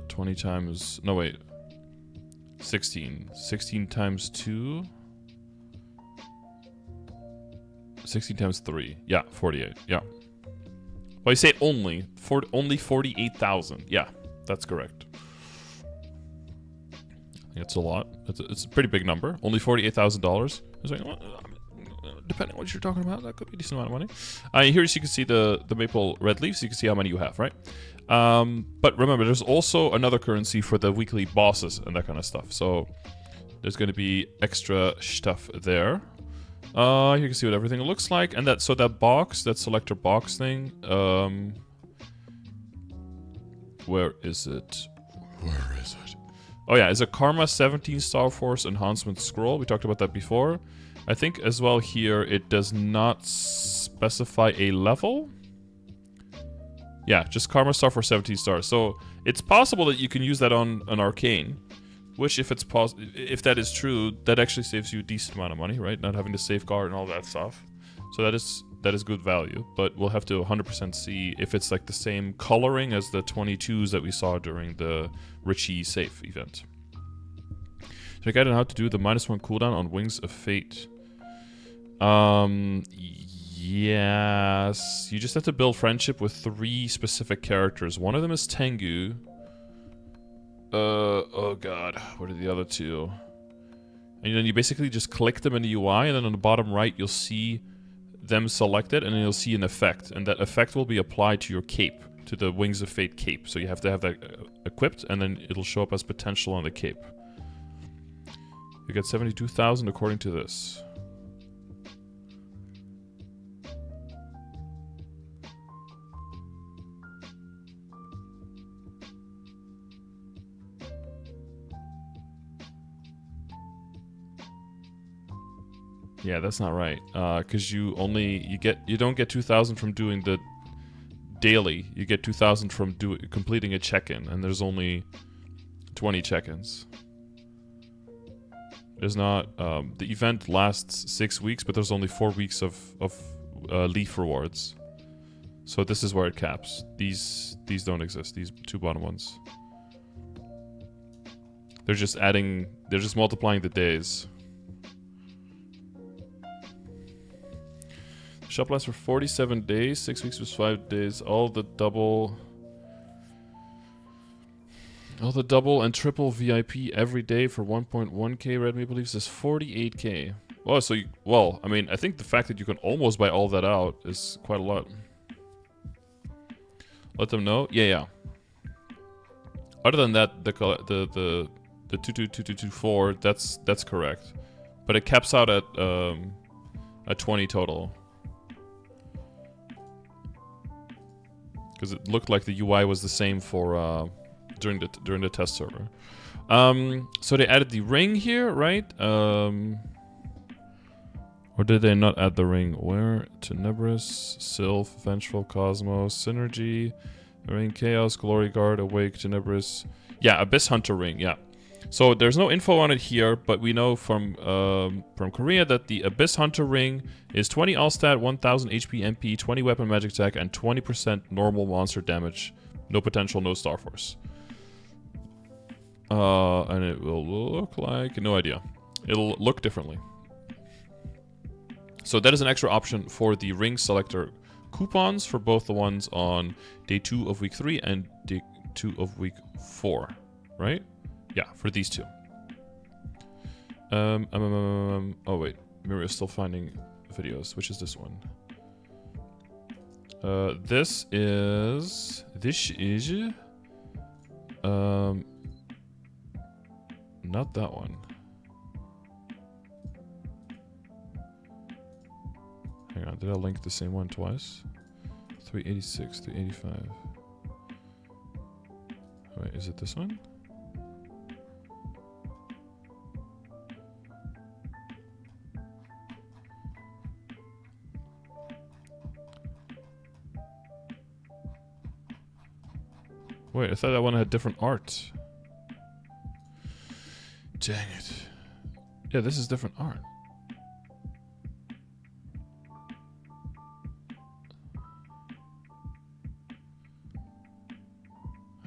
20 times... No, wait. 16. 16 times 2. 16 times 3. Yeah, 48. Yeah. Well, you say only. Only 48,000. Yeah, that's correct. It's a lot. It's a pretty big number. Only $48,000. Like, well, depending on what you're talking about, that could be a decent amount of money. Here you can see the maple red leaves. You can see how many you have, right? But remember, there's also another currency for the weekly bosses and that kind of stuff. So there's going to be extra stuff there. You can see what everything looks like. And that box, that selector box thing, where is it? Where is it? Oh yeah, it's a Karma 17 Star Force Enhancement Scroll. We talked about that before. I think as well here, it does not specify a level. Yeah, just Karma Star for 17 stars. So it's possible that you can use that on an Arcane, which if that is true, that actually saves you a decent amount of money, right? Not having to safeguard and all that stuff. So that is good value, but we'll have to 100% see if it's like the same coloring as the 22s that we saw during the Richie Safe event. Should I guide on how to do the -1 cooldown on Wings of Fate? Yes. You just have to build friendship with 3 specific characters. One of them is Tengu. Oh god, what are the other 2? And then you basically just click them in the UI, and then on the bottom right you'll see them selected, and then you'll see an effect, and that effect will be applied to your cape, to the Wings of Fate cape. So you have to have that equipped, and then it'll show up as potential on the cape. You get 72,000 according to this. Yeah, that's not right. Because you don't get 2,000 from doing the daily. You get 2,000 from completing a check-in, and there's only 20 check-ins. There's not. The event lasts 6 weeks, but there's only 4 weeks of leaf rewards. So this is where it caps. These don't exist. These 2 bottom ones. They're just multiplying the days. Shop lasts for 47 days, 6 weeks was 5 days. All the double and triple VIP every day for 1.1k red maple leaves is 48k. Well, I mean, I think the fact that you can almost buy all that out is quite a lot. Let them know. Yeah. Other than that, the 222224, that's correct, but it caps out at 20 total. Because it looked like the UI was the same for during the test server. So they added the ring here, right? Or did they not add the ring? Where? Tenebris, Sylph, Vengeful, Cosmos, Synergy, Ring, Chaos, Glory Guard, Awake, Tenebris. Yeah, Abyss Hunter ring. Yeah. So there's no info on it here, but we know from Korea that the Abyss Hunter ring is 20 all stat, 1000 HP MP, 20 weapon magic attack, and 20% normal monster damage. No potential, no Star Force. And it will look like... no idea. It'll look differently. So that is an extra option for the ring selector coupons for both the ones on day 2 of week 3 and day 2 of week 4, right? Yeah, for these 2. Oh wait, Miriam is still finding videos. Which is this one? This is not that one. Hang on, did I link the same one twice? 386, 385. Wait, is it this one? Wait, I thought that one had different art. Dang it. Yeah, this is different art.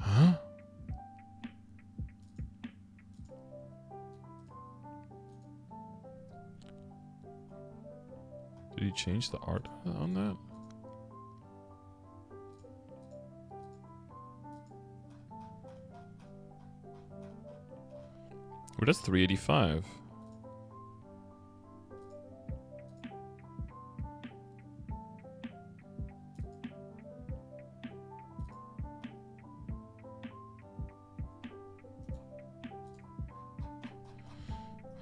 Huh? Did he change the art on that? Well, that's 385.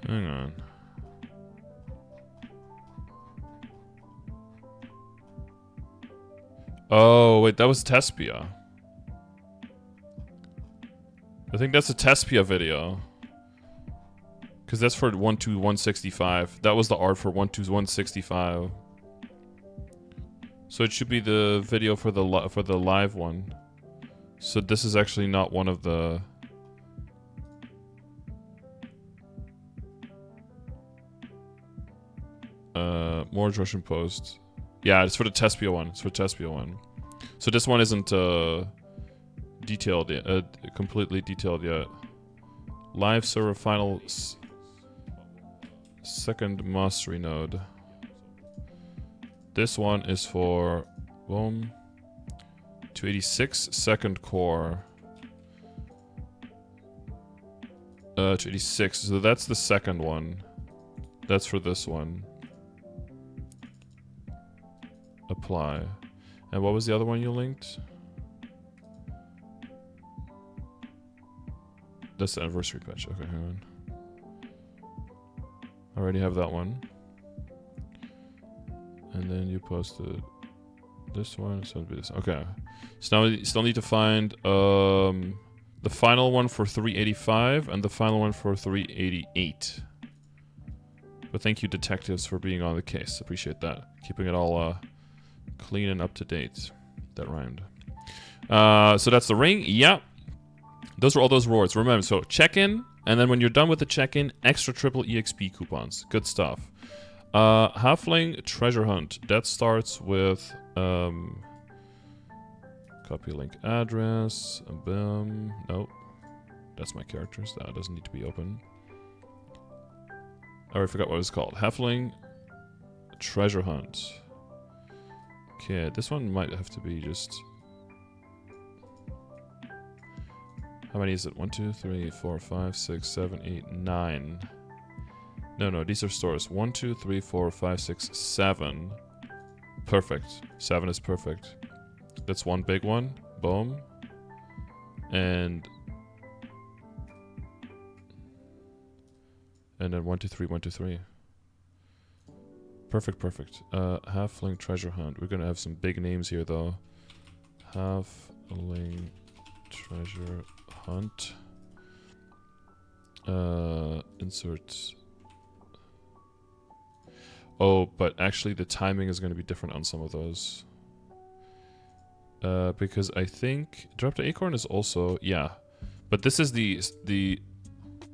Hang on. Oh, wait, that was Tespia. I think that's a Tespia video. Because that's for 12165. That was the art for 12165. So it should be the video for the live one. So this is actually not one of the... more Russian post. Yeah, it's for the Tespia one. It's for Tespia one. So this one isn't detailed yet, completely detailed yet. Live server final second mastery node. This one is for boom 286 second core. 286. So that's the second one. That's for this one. Apply. And what was the other one you linked? That's the anniversary patch. Okay, hang on. I already have that one. And then you posted this one. So it'll be this. Okay. So now we still need to find the final one for 385 and the final one for 388. But thank you, detectives, for being on the case. Appreciate that. Keeping it all clean and up to date. That rhymed. So that's the ring. Yeah. Those are all those rewards. Remember, so check-in, and then when you're done with the check-in, extra triple EXP coupons. Good stuff. Halfling treasure hunt. That starts with copy link address. Boom. Nope. That's my characters. That doesn't need to be open. I already forgot what it was called. Halfling treasure hunt. Okay, this one might have to be just... How many is it? 1, 2, 3, 4, 5, 6, 7, 8, 9. No, these are stores. 1, 2, 3, 4, 5, 6, 7. Perfect. 7 is perfect. That's one big one. Boom. And then 1, 2, 3, 1, 2, 3. Perfect, perfect. Halfling treasure hunt. We're gonna have some big names here, though. Halfling treasure hunt. Insert. Oh, but actually the timing is gonna be different on some of those. Because I think Drop the Acorn is also, yeah. But this is the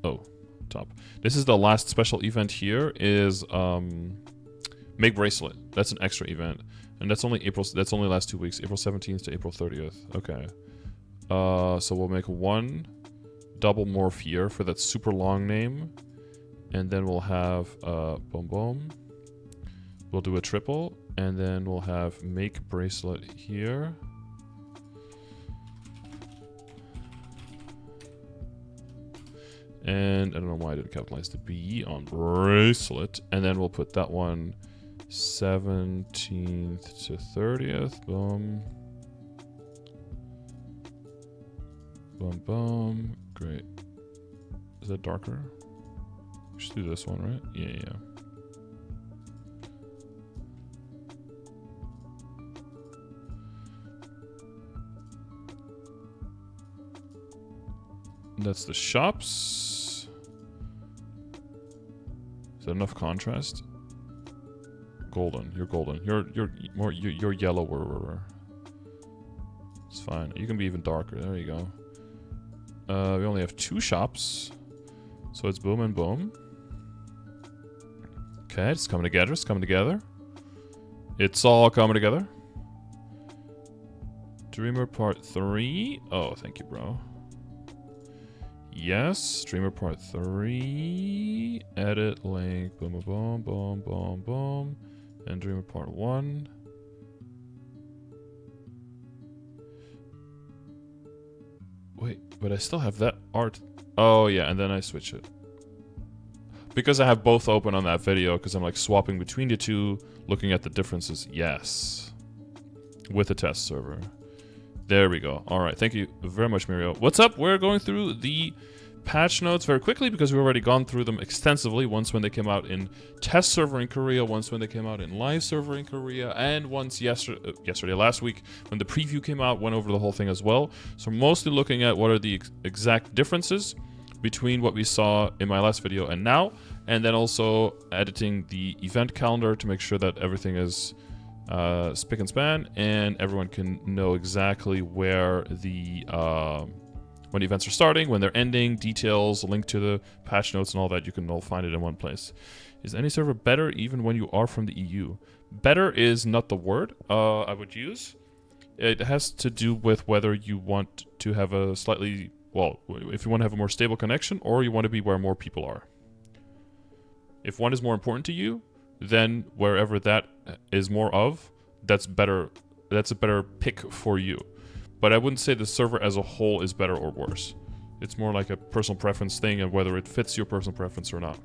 oh, top. This is the last special event here is Make Bracelet. That's an extra event. And that's only that's only last 2 weeks, April 17th to April 30th. Okay. So we'll make one double morph here for that super long name. And then we'll have boom boom. We'll do a triple, and then we'll have Make Bracelet here. And I don't know why I didn't capitalize the B on Bracelet. And then we'll put that one 17th to 30th. Boom. Boom, boom. Great. Is that darker? We should do this one, right? Yeah. That's the shops. Is that enough contrast? Golden. You're golden. You're yellower. It's fine. You can be even darker. There you go. We only have 2 shops. So it's boom and boom. Okay, it's coming together. It's coming together. It's all coming together. Dreamer Part 3. Oh, thank you, bro. Yes, Dreamer Part 3. Edit link. Boom, boom, boom, boom, boom. And Dreamer Part 1. Wait, but I still have that art. Oh, yeah, and then I switch it. Because I have both open on that video, because I'm like swapping between the two, looking at the differences. Yes. With the test server. There we go. All right. Thank you very much, Mirio. What's up? We're going through the patch notes very quickly because we've already gone through them extensively. Once when they came out in test server in Korea, once when they came out in live server in Korea, and once last week, when the preview came out, went over the whole thing as well. So mostly looking at what are the exact differences between what we saw in my last video and now, and then also editing the event calendar to make sure that everything is spick and span, and everyone can know exactly where the when the events are starting, when they're ending, details, a link to the patch notes and all that. You can all find it in one place. Is any server better even when you are from the EU? Better is not the word I would use. It has to do with whether you want to have a slightly, well, if you want to have a more stable connection, or you want to be where more people are. If one is more important to you, then wherever that is more of, that's better. That's a better pick for you. But I wouldn't say the server as a whole is better or worse. It's more like a personal preference thing and whether it fits your personal preference or not. So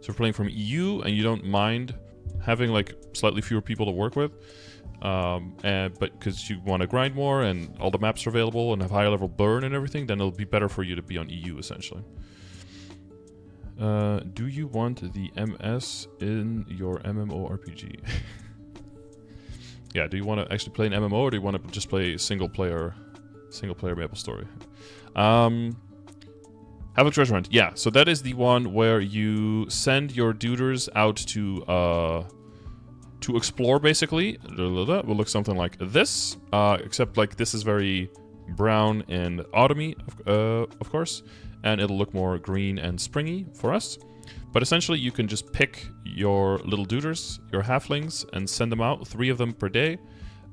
if you're playing from EU and you don't mind having like slightly fewer people to work with, but because you want to grind more and all the maps are available and have higher level burn and everything, then it'll be better for you to be on EU essentially. Do you want the MS in your MMORPG? Yeah, do you want to actually play an MMO, or do you want to just play single player MapleStory? Havoc Treasure Hunt. Yeah, so that is the one where you send your duders out to explore, basically. Will look something like this, except like this is very brown and autumny, of course, and it'll look more green and springy for us. But essentially, you can just pick your little duders, your halflings, and send them out, 3 of them per day.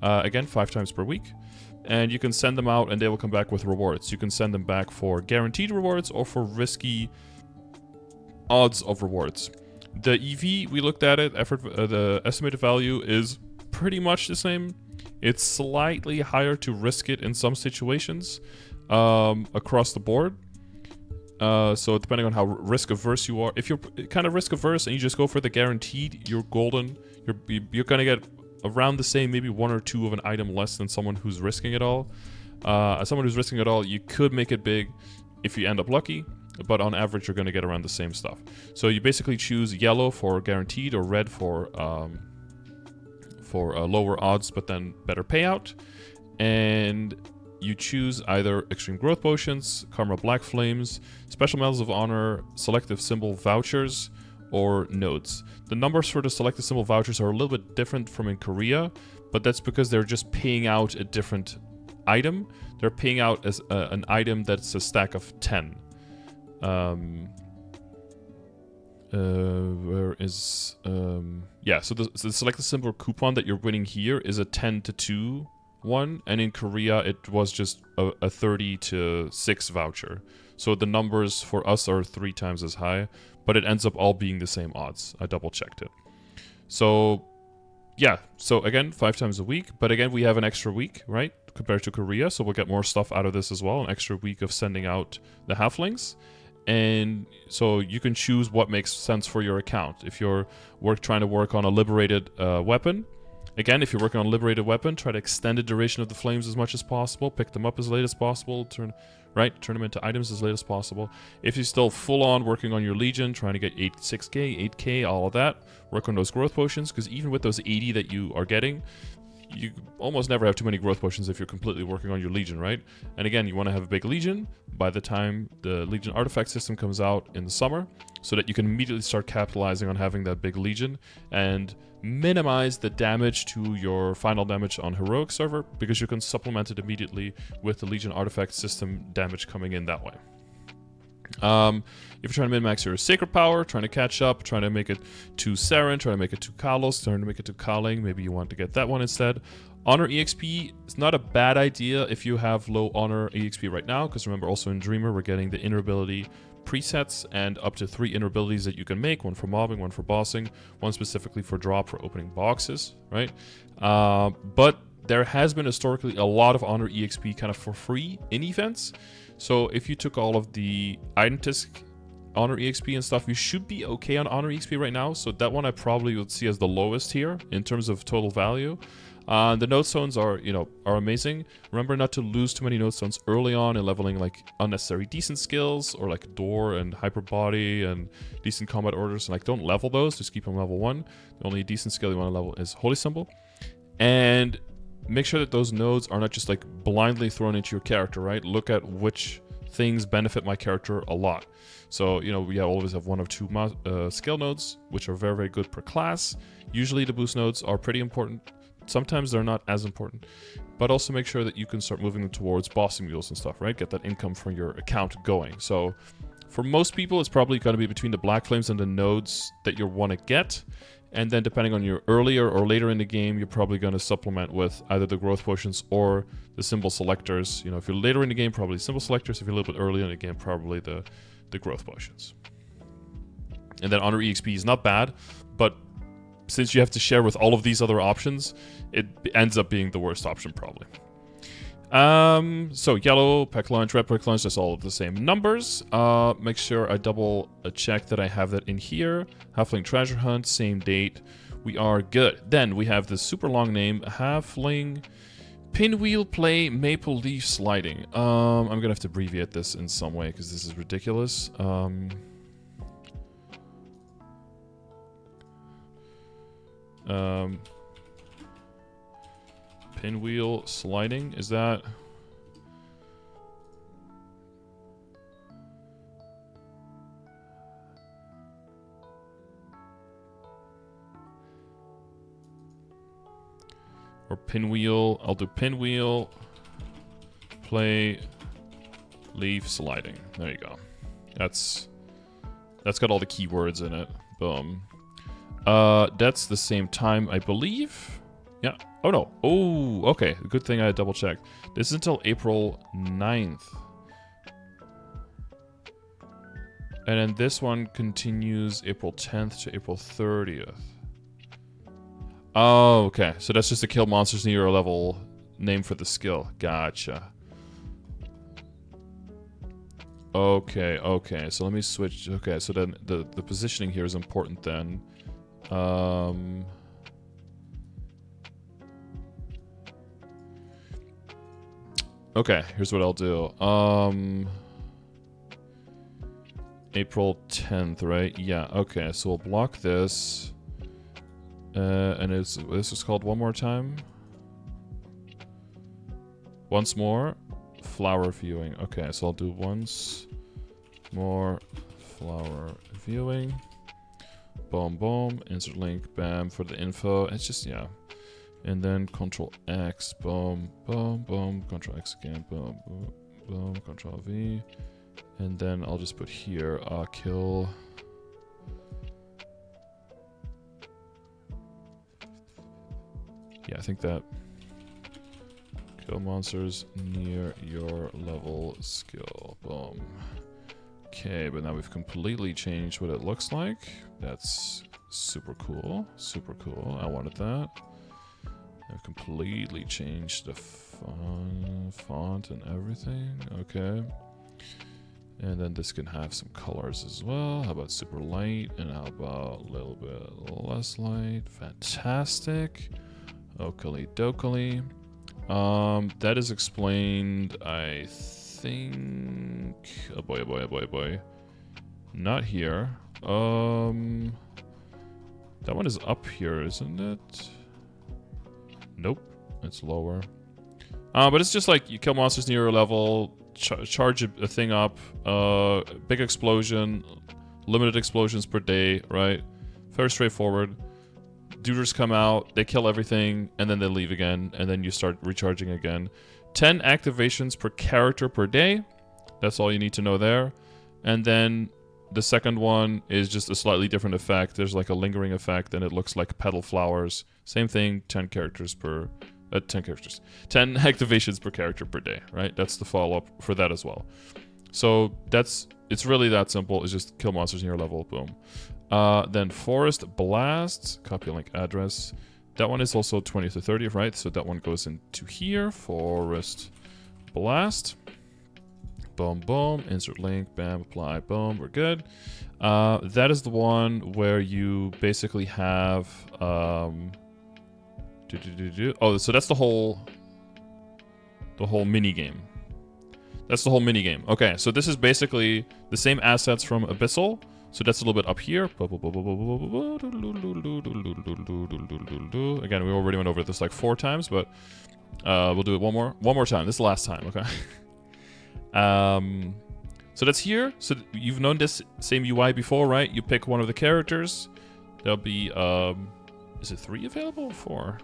Again, 5 times per week. And you can send them out, and they will come back with rewards. You can send them back for guaranteed rewards or for risky odds of rewards. The EV, we looked at it, the estimated value is pretty much the same. It's slightly higher to risk it in some situations across the board. So depending on how risk averse you are, if you're kind of risk averse and you just go for the guaranteed, you're golden. You're gonna get around the same, maybe 1 or 2 of an item less than someone who's risking it all. As someone who's risking it all, you could make it big if you end up lucky, but on average you're gonna get around the same stuff. So you basically choose yellow for guaranteed or red for lower odds but then better payout, and you choose either Extreme Growth Potions, Karma Black Flames, Special Medals of Honor, Selective Symbol Vouchers, or Nodes. The numbers for the Selective Symbol Vouchers are a little bit different from in Korea, but that's because they're just paying out a different item. They're paying out as an item that's a stack of 10. Yeah, so the Selective Symbol coupon that you're winning here is a 10-2 one, and in Korea it was just a 30-6 voucher. So the numbers for us are 3 times as high, but it ends up all being the same odds. I double checked it. So yeah, so again, 5 times a week, but again we have an extra week, right, compared to Korea, so we'll get more stuff out of this as well, an extra week of sending out the halflings. And so you can choose what makes sense for your account. If you're trying to work on a liberated weapon, again, if you're working on a liberated weapon, try to extend the duration of the flames as much as possible, pick them up as late as possible, turn them into items as late as possible. If you're still full on working on your Legion, trying to get 6k, 8k, all of that, work on those growth potions, because even with those 80 that you are getting, you almost never have too many growth potions if you're completely working on your Legion, right? And again, you want to have a big Legion by the time the Legion artifact system comes out in the summer, so that you can immediately start capitalizing on having that big Legion and minimize the damage to your final damage on Heroic server, because you can supplement it immediately with the Legion artifact system damage coming in that way. If you're trying to min-max your Sacred Power, trying to catch up, trying to make it to Saren, trying to make it to Kalos, trying to make it to Kaling, maybe you want to get that one instead. Honor EXP is not a bad idea if you have low Honor EXP right now, because remember also in Dreamer we're getting the inner ability presets and up to 3 inner abilities that you can make, 1 for mobbing, 1 for bossing, 1 specifically for drop for opening boxes, right? But there has been historically a lot of Honor EXP kind of for free in events. So if you took all of the item disc honor EXP and stuff, you should be okay on honor EXP right now. So that one I probably would see as the lowest here in terms of total value. The node stones are, are amazing. Remember not to lose too many node stones early on in leveling like unnecessary decent skills or like door and hyper body and decent combat orders. And like don't level those, just keep them level 1. The only decent skill you want to level is Holy Symbol. And make sure that those nodes are not just like blindly thrown into your character, right? Look at which things benefit my character a lot. So, we always have 1 or 2 skill nodes, which are very, very good per class. Usually the boost nodes are pretty important. Sometimes they're not as important, but also make sure that you can start moving them towards bossing mules and stuff, right? Get that income from your account going. So for most people, it's probably going to be between the black flames and the nodes that you want to get. And then depending on your earlier or later in the game, you're probably going to supplement with either the growth potions or the symbol selectors. If you're later in the game, probably symbol selectors. If you're a little bit earlier in the game, probably the growth potions. And then honor EXP is not bad, but since you have to share with all of these other options, it ends up being the worst option probably. So yellow, pack lunch, red pack lunch, that's all the same numbers. Make sure I double check that I have that in here. Halfling treasure hunt, same date. We are good. Then we have the super long name, Halfling Pinwheel Play Maple Leaf Sliding. I'm gonna have to abbreviate this in some way because this is ridiculous. Pinwheel sliding, is that? Or pinwheel, I'll do pinwheel, play, leaf sliding. There you go. That's got all the keywords in it. Boom. That's the same time, I believe. Yeah. Oh, no. Oh, okay. Good thing I double checked. This is until April 9th. And then this one continues April 10th to April 30th. Oh, okay. So that's just to kill monsters near your level name for the skill. Gotcha. Okay, okay. So let me switch. Okay, so then the positioning here is important then. Okay, here's what I'll do. April 10th, right? Yeah, okay, so we'll block this. And this is called one more time. Once more, flower viewing. Okay, so I'll do once more flower viewing. Boom, boom, insert link, bam, for the info. It's just, yeah. And then Control X, boom, boom, boom, Control X again, boom, boom, boom, Control V. And then I'll just put here, kill. Yeah, I think that. Kill monsters near your level skill, boom. Okay, but now we've completely changed what it looks like. That's super cool, super cool. I wanted that. I've completely changed the font and everything. Okay. And then this can have some colors as well. How about super light? And how about a little bit less light? Fantastic. Oakley dokily. That is explained, I think. Oh boy, oh boy, oh boy, oh boy. Not here. That one is up here, isn't it? Nope, it's lower. But it's just like you kill monsters near your level, charge a thing up, big explosion, limited explosions per day, right? Very straightforward. Duders come out, they kill everything, and then they leave again, and then you start recharging again. 10 activations per character per day. That's all you need to know there. And then the second one is just a slightly different effect. There's like a lingering effect, and it looks like petal flowers. Same thing, 10 characters per... 10 activations per character per day, right? That's the follow-up for that as well. So it's really that simple. It's just kill monsters near your level, boom. Then Forest Blast, copy link address. That one is also 20th to 30th, right? So that one goes into here, Forest Blast. Boom, boom. Insert link. Bam, apply. Boom. We're good. That is the one where you basically have... Oh, so that's the whole mini game. That's the whole mini game. Okay, so this is basically the same assets from Abyssal. So that's a little bit up here. Again, we already went over this like 4 times, but we'll do it one more time. This is the last time, okay? So that's here. So you've known this same UI before, right? You pick one of the characters. There'll be, is it 3 available? 4?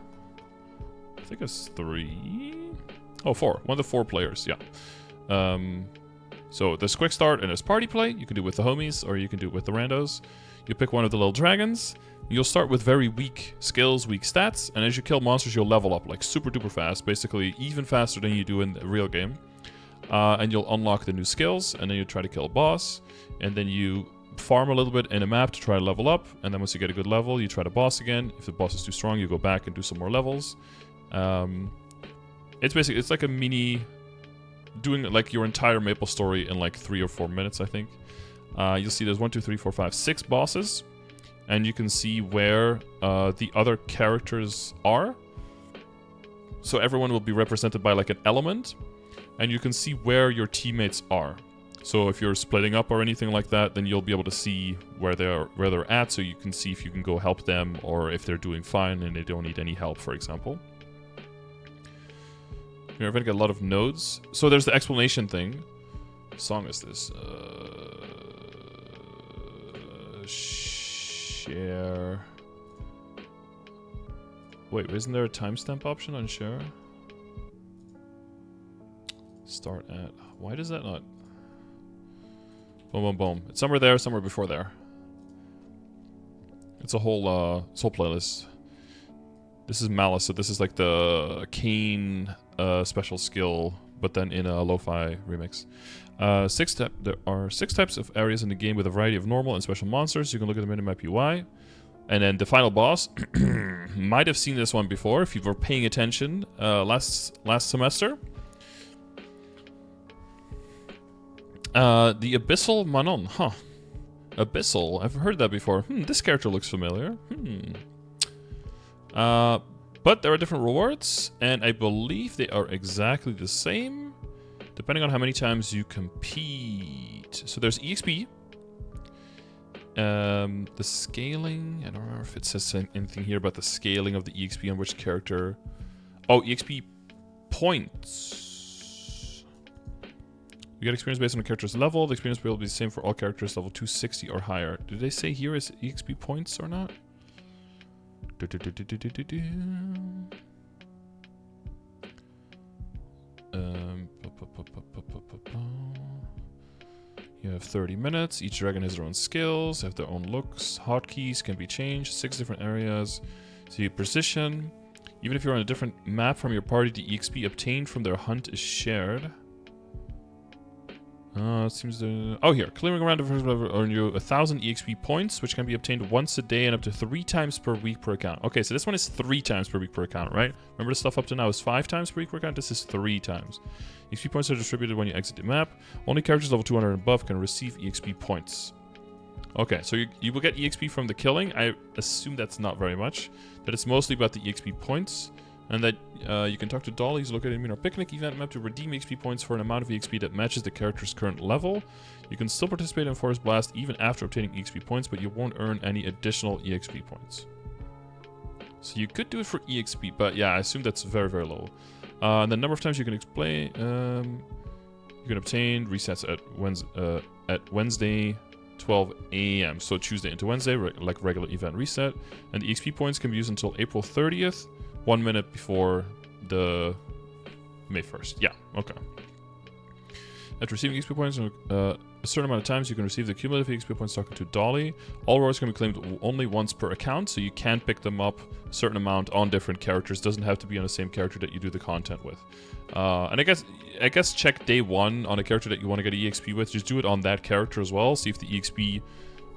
I think it's 3. Oh, 4. One of the 4 players, yeah. So there's quick start and there's party play. You can do it with the homies or you can do it with the randos. You pick one of the little dragons. You'll start with very weak skills, weak stats, and as you kill monsters, you'll level up like super duper fast, basically even faster than you do in the real game. And you'll unlock the new skills, and then you try to kill a boss, and then you farm a little bit in a map to try to level up, and then once you get a good level, you try the boss again. If the boss is too strong, you go back and do some more levels. It's like a mini... doing like your entire Maple story in like 3 or 4 minutes, I think. You'll see there's 1, 2, 3, 4, 5, 6 bosses, and you can see where the other characters are. So everyone will be represented by like an element, and you can see where your teammates are. So if you're splitting up or anything like that, then you'll be able to see where they're at, so you can see if you can go help them or if they're doing fine and they don't need any help, for example. You're going to get a lot of nodes. So there's the explanation thing. What song is this? Share. Wait, isn't there a timestamp option on share? Start at... Why does that not... Boom, boom, boom. It's somewhere there, somewhere before there. It's a whole playlist. This is Malice, so this is like the Kane special skill, but then in a lo-fi remix. There are 6 types of areas in the game with a variety of normal and special monsters. You can look at the minimap UI. And then the final boss, might have seen this one before if you were paying attention last semester. The Abyssal Manon, huh. Abyssal, I've heard that before. This character looks familiar. But there are different rewards, and I believe they are exactly the same, depending on how many times you compete. So there's EXP. The scaling, I don't know if it says anything here about the scaling of the EXP on which character. Oh, EXP points. You get experience based on the character's level. The experience will be the same for all characters level 260 or higher. Did they say here is EXP points or not? You have 30 minutes. Each dragon has their own skills, have their own looks. Hotkeys can be changed. 6 different areas. So your position. Even if you're on a different map from your party, the EXP obtained from their hunt is shared. It seems to... Oh, here. Clearing around will earn you 1,000 EXP points, which can be obtained once a day and up to 3 times per week per account. Okay, so this one is 3 times per week per account, right? Remember the stuff up to now is 5 times per week per account? This is 3 times. EXP points are distributed when you exit the map. Only characters level 200 and above can receive EXP points. Okay, so you will get EXP from the killing. I assume that's not very much. That it's mostly about the EXP points. And that you can talk to Dolly, who's located in Minar Picnic event map, to redeem EXP points for an amount of EXP that matches the character's current level. You can still participate in Forest Blast even after obtaining EXP points, but you won't earn any additional EXP points. So you could do it for EXP, but yeah, I assume that's very, very low. And the number of times you can explain, you can obtain resets at Wednesday, 12 a.m. So Tuesday into Wednesday, like regular event reset. And the EXP points can be used until April 30th. 1 minute before the May 1st. Yeah, okay. After receiving XP points a certain amount of times, you can receive the cumulative XP points talking to Dolly. All rewards can be claimed only once per account, so you can pick them up a certain amount on different characters. Doesn't have to be on the same character that you do the content with. And I guess check day 1 on a character that you want to get EXP with. Just do it on that character as well. See if the EXP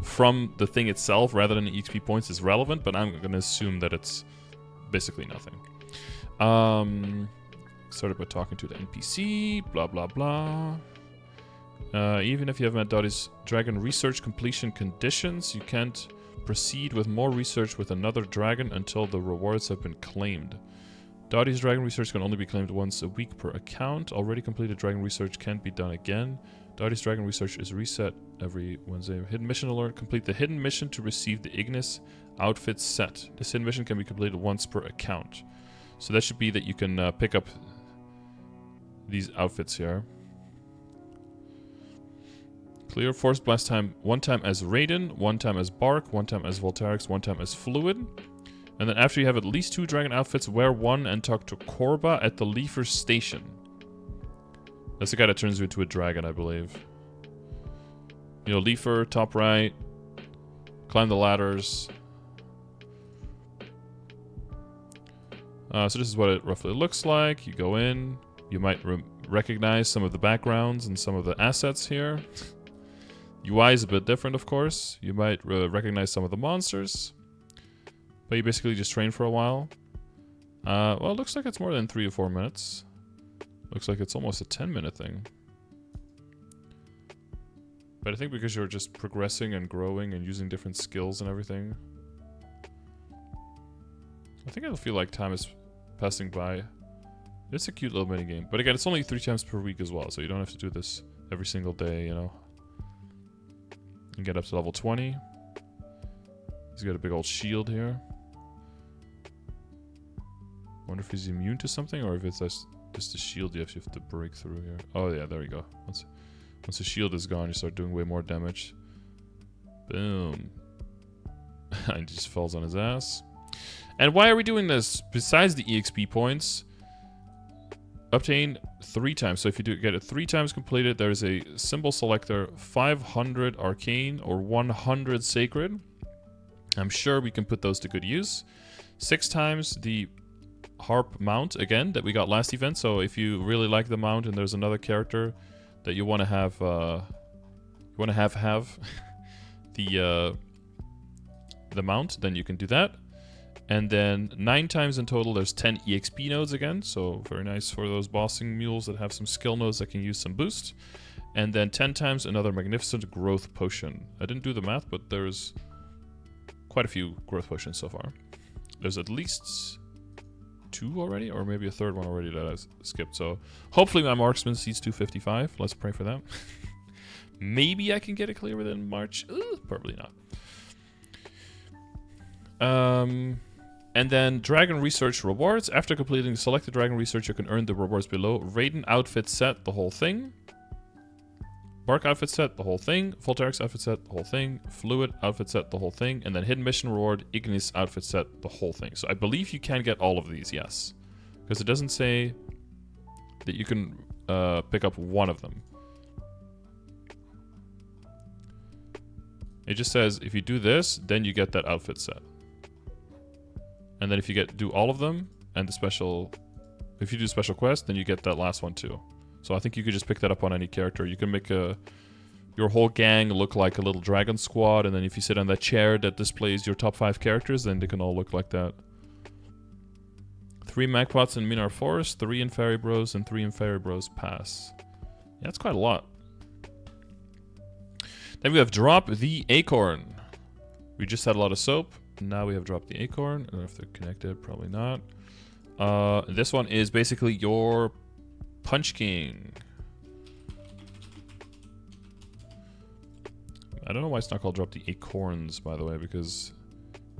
from the thing itself rather than the EXP points is relevant, but I'm going to assume that it's basically nothing. Started by talking to the NPC, blah, blah, blah. Even if you have met Dottie's dragon research completion conditions, you can't proceed with more research with another dragon until the rewards have been claimed. Dottie's dragon research can only be claimed once a week per account. Already completed dragon research can't be done again. Dottie's dragon research is reset every Wednesday. Hidden mission alert. Complete the hidden mission to receive the Ignis outfit set. This hidden mission can be completed once per account. So that should be that you can pick up these outfits here. Clear Force Blast time. One time as Raiden, one time as Bark, one time as Voltarix, one time as Fluid. And then after you have at least 2 dragon outfits, wear one and talk to Korba at the Leafer Station. That's the guy that turns you into a dragon, I believe. You know, Leafer, top right. Climb the ladders. So this is what it roughly looks like. You go in. You might recognize some of the backgrounds and some of the assets here. UI is a bit different, of course. You might recognize some of the monsters. But you basically just train for a while. Well, it looks like it's more than 3 to 4 minutes. Looks like it's almost a 10-minute thing. But I think because you're just progressing and growing and using different skills and everything, I think it'll feel like time is passing by. It's a cute little minigame. But again, it's only 3 times per week as well, so you don't have to do this every single day, you know. You get up to level 20. He's got a big old shield here. Wonder if he's immune to something or if it's just a shield you have to break through here. Oh yeah, there we go. Once the shield is gone, you start doing way more damage. Boom. And he just falls on his ass. And why are we doing this? Besides the EXP points, obtain 3 times. So if you get it 3 times completed, there's a symbol selector, 500 arcane or 100 sacred. I'm sure we can put those to good use. 6 times the harp mount again that we got last event. So if you really like the mount and there's another character that you want to have, the mount, then you can do that. And then 9 times in total, there's 10 EXP nodes again. So very nice for those bossing mules that have some skill nodes that can use some boost. And then 10 times another magnificent growth potion. I didn't do the math, but there's quite a few growth potions so far. There's at least 2 already, or maybe a 3rd one already that I skipped. So hopefully my marksman sees 255. Let's pray for that. Maybe I can get it clear within March. Probably not. And then Dragon Research rewards. After completing selected Dragon Research, you can earn the rewards below. Raiden outfit set, the whole thing. Bark outfit set, the whole thing. Voltarix outfit set, the whole thing. Fluid outfit set, the whole thing. And then hidden mission reward, Ignis outfit set, the whole thing. So I believe you can get all of these, yes. Because it doesn't say that you can pick up one of them. It just says if you do this, then you get that outfit set. And then if you do all of them and if you do special quest, then you get that last one too. So I think you could just pick that up on any character. You can make your whole gang look like a little dragon squad, and then if you sit on that chair that displays your top 5 characters, then they can all look like that. 3 Magpots in Minar Forest, 3 in Fairy Bros, and 3 in Fairy Bros Pass. Yeah, that's quite a lot. Then we have Drop the Acorn. We just had a lot of soap. Now we have Drop the Acorn. I don't know if they're connected, probably not. This one is basically your Punch King. I don't know why it's not called Drop the Acorns, by the way, because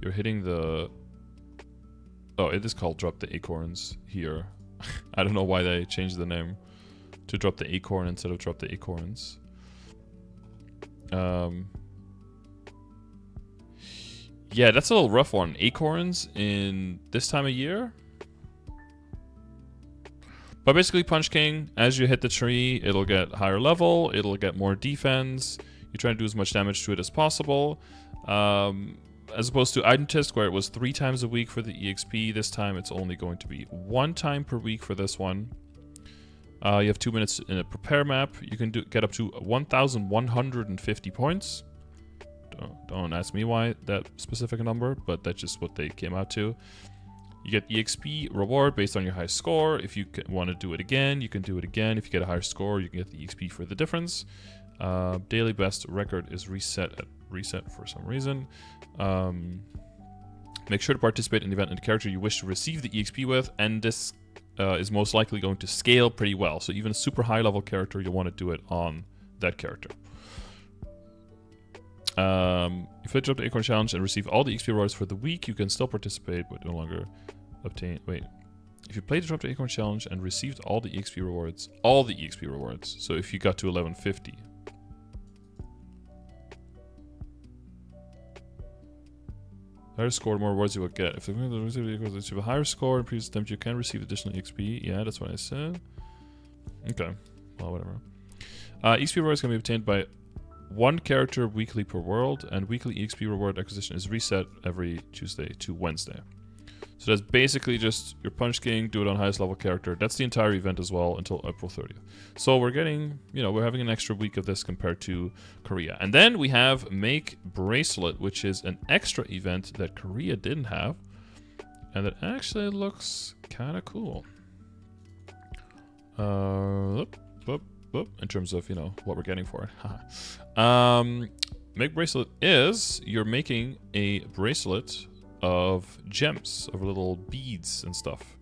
you're hitting the... Oh, it is called Drop the Acorns here. I don't know why they changed the name to Drop the Acorn instead of Drop the Acorns. Yeah, that's a little rough one. Acorns in this time of year. But basically, Punch King, as you hit the tree, it'll get higher level, it'll get more defense. You try to do as much damage to it as possible. As opposed to Item Tisk, where it was 3 times a week for the EXP, this time it's only going to be 1 time per week for this one. You have 2 minutes in a prepare map. You can get up to 1,150 points. Don't ask me why that specific number, but that's just what they came out to. You get EXP reward based on your high score. If you want to do it again, you can do it again. If you get a higher score, you can get the EXP for the difference. Daily best record is reset for some reason. Make sure to participate in the event and the character you wish to receive the EXP with, and this is most likely going to scale pretty well. So even a super high level character, you'll want to do it on that character. If you drop the Acorn challenge and receive all the XP rewards for the week, you can still participate, but no longer obtain. Wait. If you played the Drop the Acorn challenge and received all the EXP rewards, so if you got to 1150. Higher score, the more rewards you will get. If you have a higher score in previous attempt, you can receive additional XP. Yeah, that's what I said. Okay. Well, whatever. XP rewards can be obtained by one character weekly per world, and weekly EXP reward acquisition is reset every Tuesday to Wednesday. So that's basically just your Punch King, do it on highest level character. That's the entire event as well until April 30th. So we're getting, we're having an extra week of this compared to Korea. And then we have Make Bracelet, which is an extra event that Korea didn't have. And that actually looks kind of cool. In terms of, what we're getting for it. Make Bracelet is, you're making a bracelet of gems, of little beads and stuff.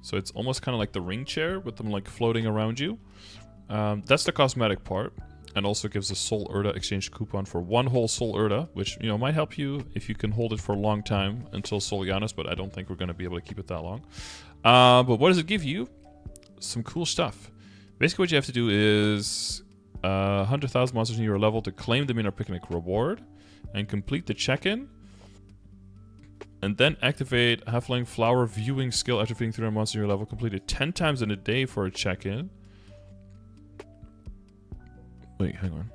So it's almost kind of like the ring chair with them like floating around you. That's the cosmetic part, and also gives a Soul Urda exchange coupon for one whole Soul Urda, which might help you if you can hold it for a long time until Sol Giannis, but I don't think we're going to be able to keep it that long. But what does it give you? Some cool stuff. Basically what you have to do is 100,000 monsters in your level to claim the Minar Picnic reward and complete the check-in. And then activate Halfling Flower Viewing skill after defeating 300 monsters in your level. Completed 10 times in a day for a check-in. Wait, hang on.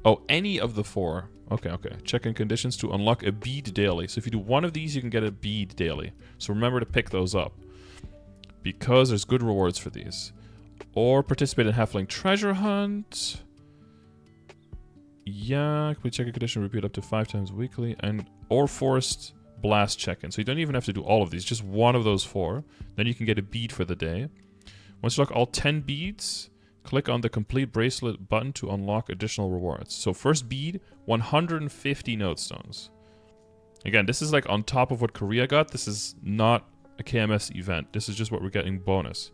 Oh, any of the 4. Okay. Check-in conditions to unlock a bead daily. So if you do one of these, you can get a bead daily. So remember to pick those up, because there's good rewards for these. Or participate in Halfling Treasure Hunt. Yeah, complete check-in condition, repeat up to 5 times weekly, or Forest Blast check-in. So you don't even have to do all of these, just one of those 4. Then you can get a bead for the day. Once you unlock all 10 beads, click on the Complete Bracelet button to unlock additional rewards. So first bead, 150 node stones. Again, this is like on top of what Korea got. This is not a KMS event. This is just what we're getting bonus.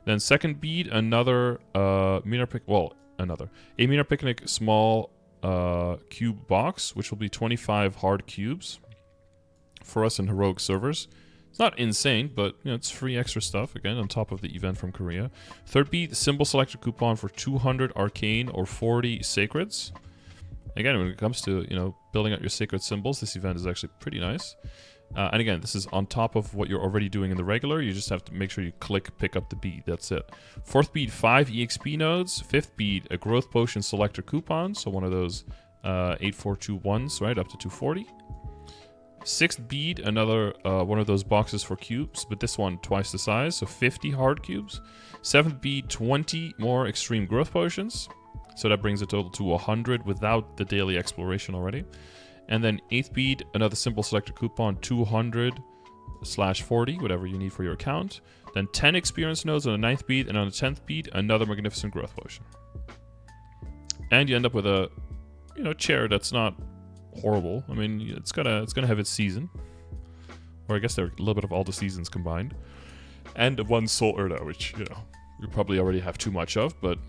Then second bead, another Minar Picnic small cube box, which will be 25 hard cubes for us in heroic servers. It's not insane, but it's free extra stuff, again, on top of the event from Korea. Third beat, symbol selector coupon for 200 arcane or 40 sacreds. Again, when it comes to building out your sacred symbols, this event is actually pretty nice. And again, this is on top of what you're already doing in the regular. You just have to make sure you pick up the bead. That's it. Fourth bead, 5 EXP nodes. Fifth bead, a growth potion selector coupon. So one of those 8421s, right, up to 240. Sixth bead, another one of those boxes for cubes, but this one twice the size, so 50 hard cubes. Seventh bead, 20 more extreme growth potions. So that brings the total to 100 without the daily exploration already. And then 8th bead, another symbol selector coupon, 200/40, whatever you need for your account. Then 10 experience nodes on the 9th bead, and on the 10th bead, another magnificent growth potion. And you end up with a, chair that's not horrible. I mean, it's gonna have its season. Or I guess they're a little bit of all the seasons combined. And one Soul Urda, which, you probably already have too much of, but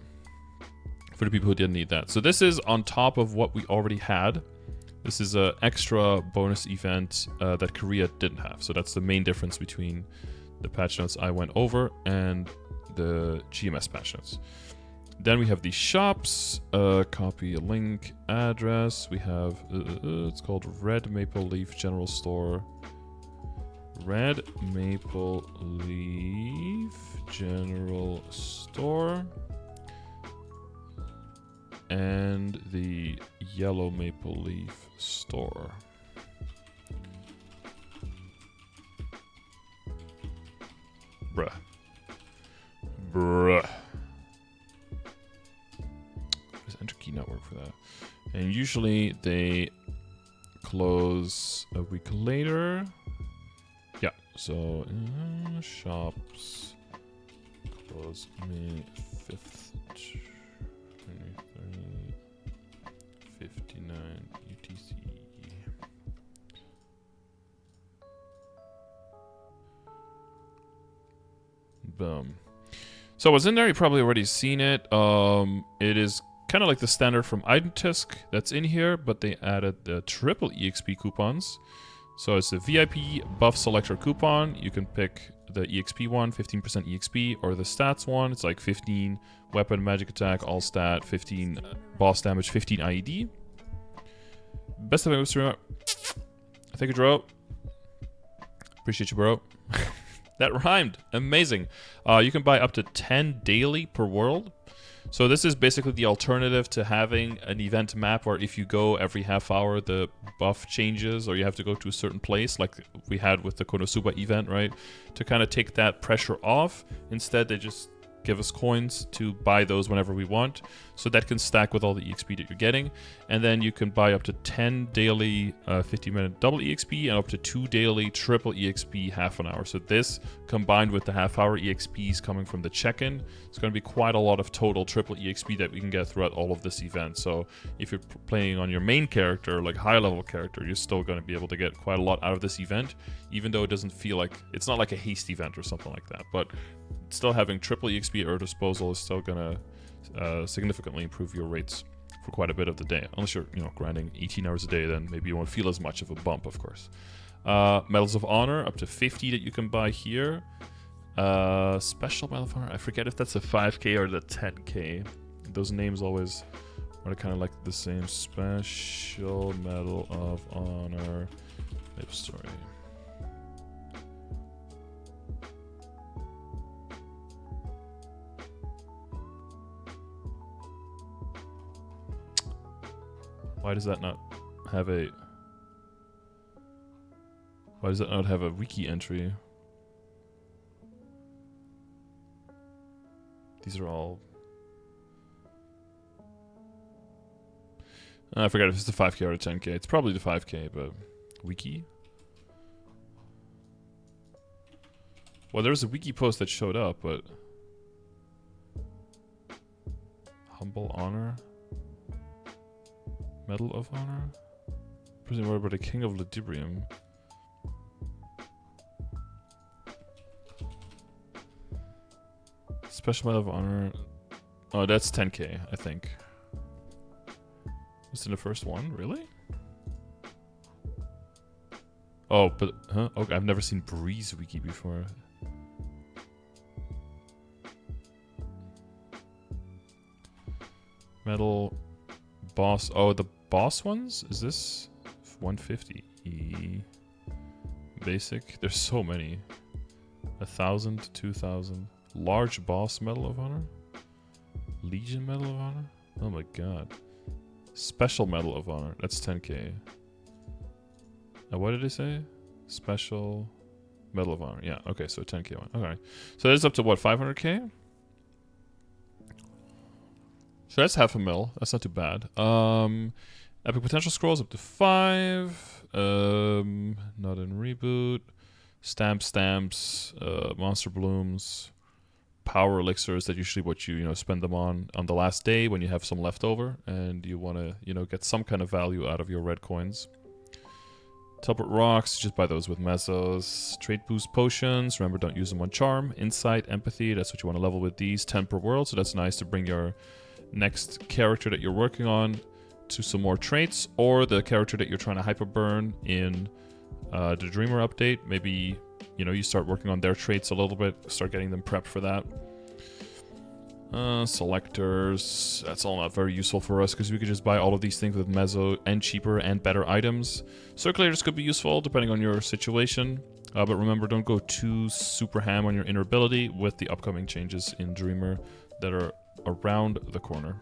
for the people who didn't need that. So this is on top of what we already had. This is an extra bonus event that Korea didn't have. So that's the main difference between the patch notes I went over and the GMS patch notes. Then we have the shops. Copy a link address. We have, it's called Red Maple Leaf General Store. Red Maple Leaf General Store. And the Yellow Maple Leaf Store. Bruh. Does enter key not work for that? And usually they close a week later. Yeah, so shops close May 5th. 23.59 UTC. Boom. So what's in there, you've probably already seen it. It is kind of like the standard from Identisk that's in here, but they added the triple EXP coupons. So it's the VIP buff selector coupon. You can pick the EXP one, 15% EXP, or the stats one. It's like 15 weapon, magic attack, all stat, 15 boss damage, 15 IED. Best of it, streamer. Thank you, Dro. Appreciate you, bro. That rhymed. Amazing. You can buy up to 10 daily per world. So this is basically the alternative to having an event map where if you go every half hour, the buff changes, or you have to go to a certain place like we had with the Konosuba event, right? To kind of take that pressure off. Instead, they just give us coins to buy those whenever we want. So that can stack with all the EXP that you're getting. And then you can buy up to 10 daily 50-minute double EXP and up to 2 daily triple EXP half an hour. So this combined with the half-hour EXPs coming from the check-in, it's going to be quite a lot of total triple EXP that we can get throughout all of this event. So if you're playing on your main character, like high-level character, you're still going to be able to get quite a lot out of this event, even though it doesn't feel like, it's not like a haste event or something like that. But still having triple EXP at your disposal is still going to significantly improve your rates for quite a bit of the day. Unless you're, grinding 18 hours a day, then maybe you won't feel as much of a bump, of course. Medals of Honor, up to 50 that you can buy here. Special Medal of Honor, I forget if that's a 5k or the 10k. Those names always are kind of like the same. Special Medal of Honor. Oops, sorry. Why does that not have a... Why does that not have a wiki entry? These are all... I forgot if it's the 5k or the 10k. It's probably the 5k, but... Wiki? Well, there was a wiki post that showed up, but... Humble Honor? Medal of Honor? Presently by the King of Ludibrium. Special Medal of Honor. Oh, that's 10k, I think. It's in the first one? Really? Oh, but... Huh? Okay, I've never seen Breeze Wiki before. Medal... Boss... Oh, the boss ones? Is this 150? Basic? There's so many. 1,000, 2,000. Large boss Medal of Honor? Legion Medal of Honor? Oh my god. Special Medal of Honor. That's 10k. What did they say? Special Medal of Honor. Yeah, okay, so 10k one. Okay. So that's up to what, 500k? So that's half a mil. That's not too bad. Epic Potential Scrolls up to 5. Not in Reboot. Stamps, Monster Blooms, Power Elixirs. That's usually what you spend them on the last day when you have some left over and you want to get some kind of value out of your red coins. Teleport Rocks, just buy those with Mesos. Trait Boost Potions, remember don't use them on Charm. Insight, Empathy, that's what you want to level with these. 10 per world, so that's nice to bring your next character that you're working on to some more traits, or the character that you're trying to hyper burn in the Dreamer update. Maybe you start working on their traits a little bit, start getting them prepped for that. Selectors, that's all not very useful for us because we could just buy all of these things with Meso and cheaper and better items. Circulators could be useful depending on your situation, but remember, don't go too super ham on your inner ability with the upcoming changes in Dreamer that are around the corner.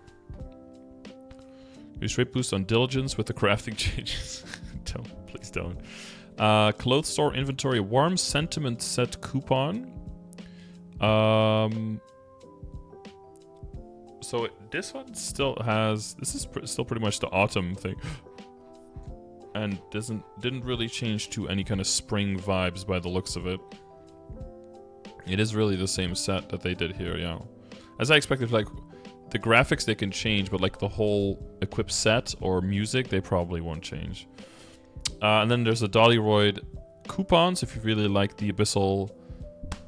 Use Trait Boost on Diligence with the crafting changes. Don't, please don't. Clothes Store Inventory Warm Sentiment Set Coupon. So this one still has... This is still pretty much the autumn thing. And didn't really change to any kind of spring vibes by the looks of it. It is really the same set that they did here, yeah. As I expected, like... The graphics they can change, but like the whole equip set or music, they probably won't change. And then there's the Dollyroid coupons if you really like the Abyssal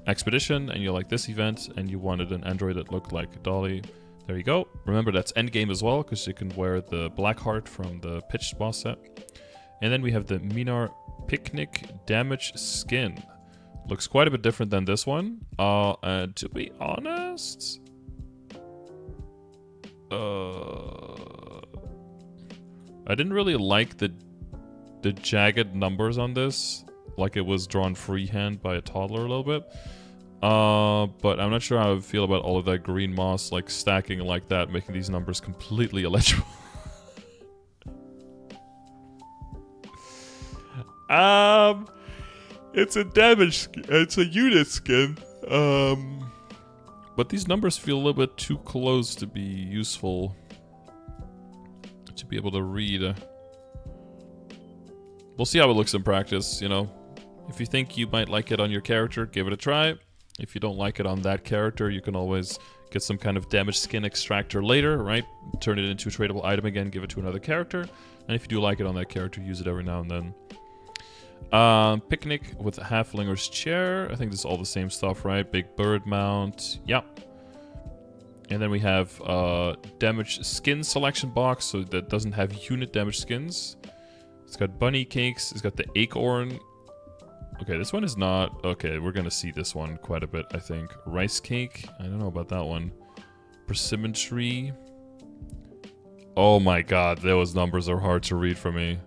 Expedition and you like this event and you wanted an android that looked like Dolly. There you go. Remember, that's endgame as well, because you can wear the black heart from the pitched boss set. And then we have the Minar Picnic damage skin. Looks quite a bit different than this one. And to be honest, I didn't really like the jagged numbers on this, like it was drawn freehand by a toddler a little bit. But I'm not sure how I feel about all of that green moss like stacking like that, making these numbers completely illegible. It's a damage, it's a unit skin. But these numbers feel a little bit too close to be useful to be able to read. We'll see how it looks in practice, you know. If you think you might like it on your character, give it a try. If you don't like it on that character, you can always get some kind of damage skin extractor later, right? Turn it into a tradable item again, give it to another character. And if you do like it on that character, use it every now and then. Picnic with Halflinger's chair. I think this is all the same stuff, right? Big bird mount. Yep. And then we have damage skin selection box, so that doesn't have unit damage skins. It's got bunny cakes. It's got the Acorn. Okay, this one is not... Okay, we're going to see this one quite a bit, I think. Rice cake. I don't know about that one. Persimmon tree. Oh my god, those numbers are hard to read for me.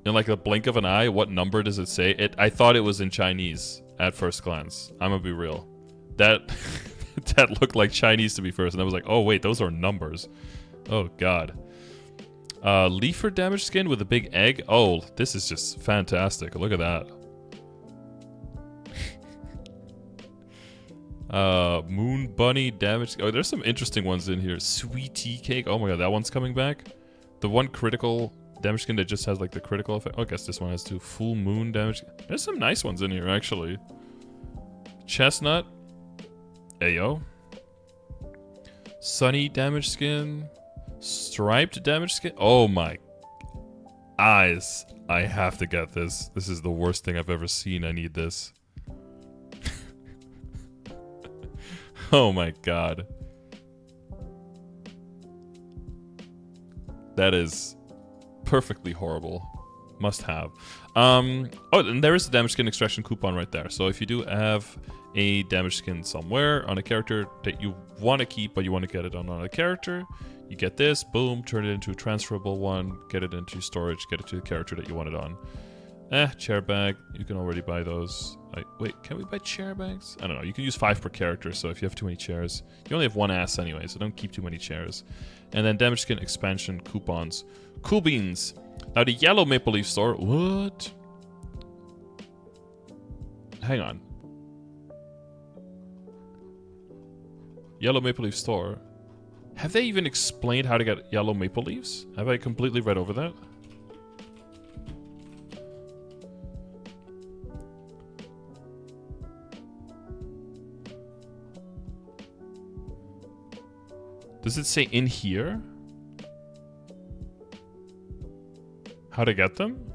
In like the blink of an eye, what number does it say? I thought it was in Chinese at first glance. I'm gonna be real. That that looked like Chinese to me first, and I was like, oh wait, those are numbers. Oh god. Leafer damage skin with a big egg. Oh, this is just fantastic. Look at that. Moon bunny damage. Oh, there's some interesting ones in here. Sweet tea cake. Oh my god, that one's coming back. The one critical damage skin that just has like the critical effect. Oh, I guess this one has two. Full moon damage. There's some nice ones in here actually. Chestnut. Ayo. Sunny damage skin. Striped damage skin. Oh my eyes. I have to get this. This is the worst thing I've ever seen. I need this. Oh my god. That is perfectly horrible. Must have. Oh, and there is the damage skin extraction coupon right there. So if you do have a damage skin somewhere on a character that you want to keep, but you want to get it on another character, you get this, boom, turn it into a transferable one, get it into storage, get it to the character that you want it on. Chair bag. You can already buy those. Wait, can we buy chair bags? I don't know. You can use 5 per character, so if you have too many chairs, you only have one ass anyway, so don't keep too many chairs. And then damage skin expansion coupons. Cool beans. Now the yellow Maple Leaf store. What? Hang on. Yellow Maple Leaf store. Have they even explained how to get yellow maple leaves? Have I completely read over that? Does it say in here? How to get them?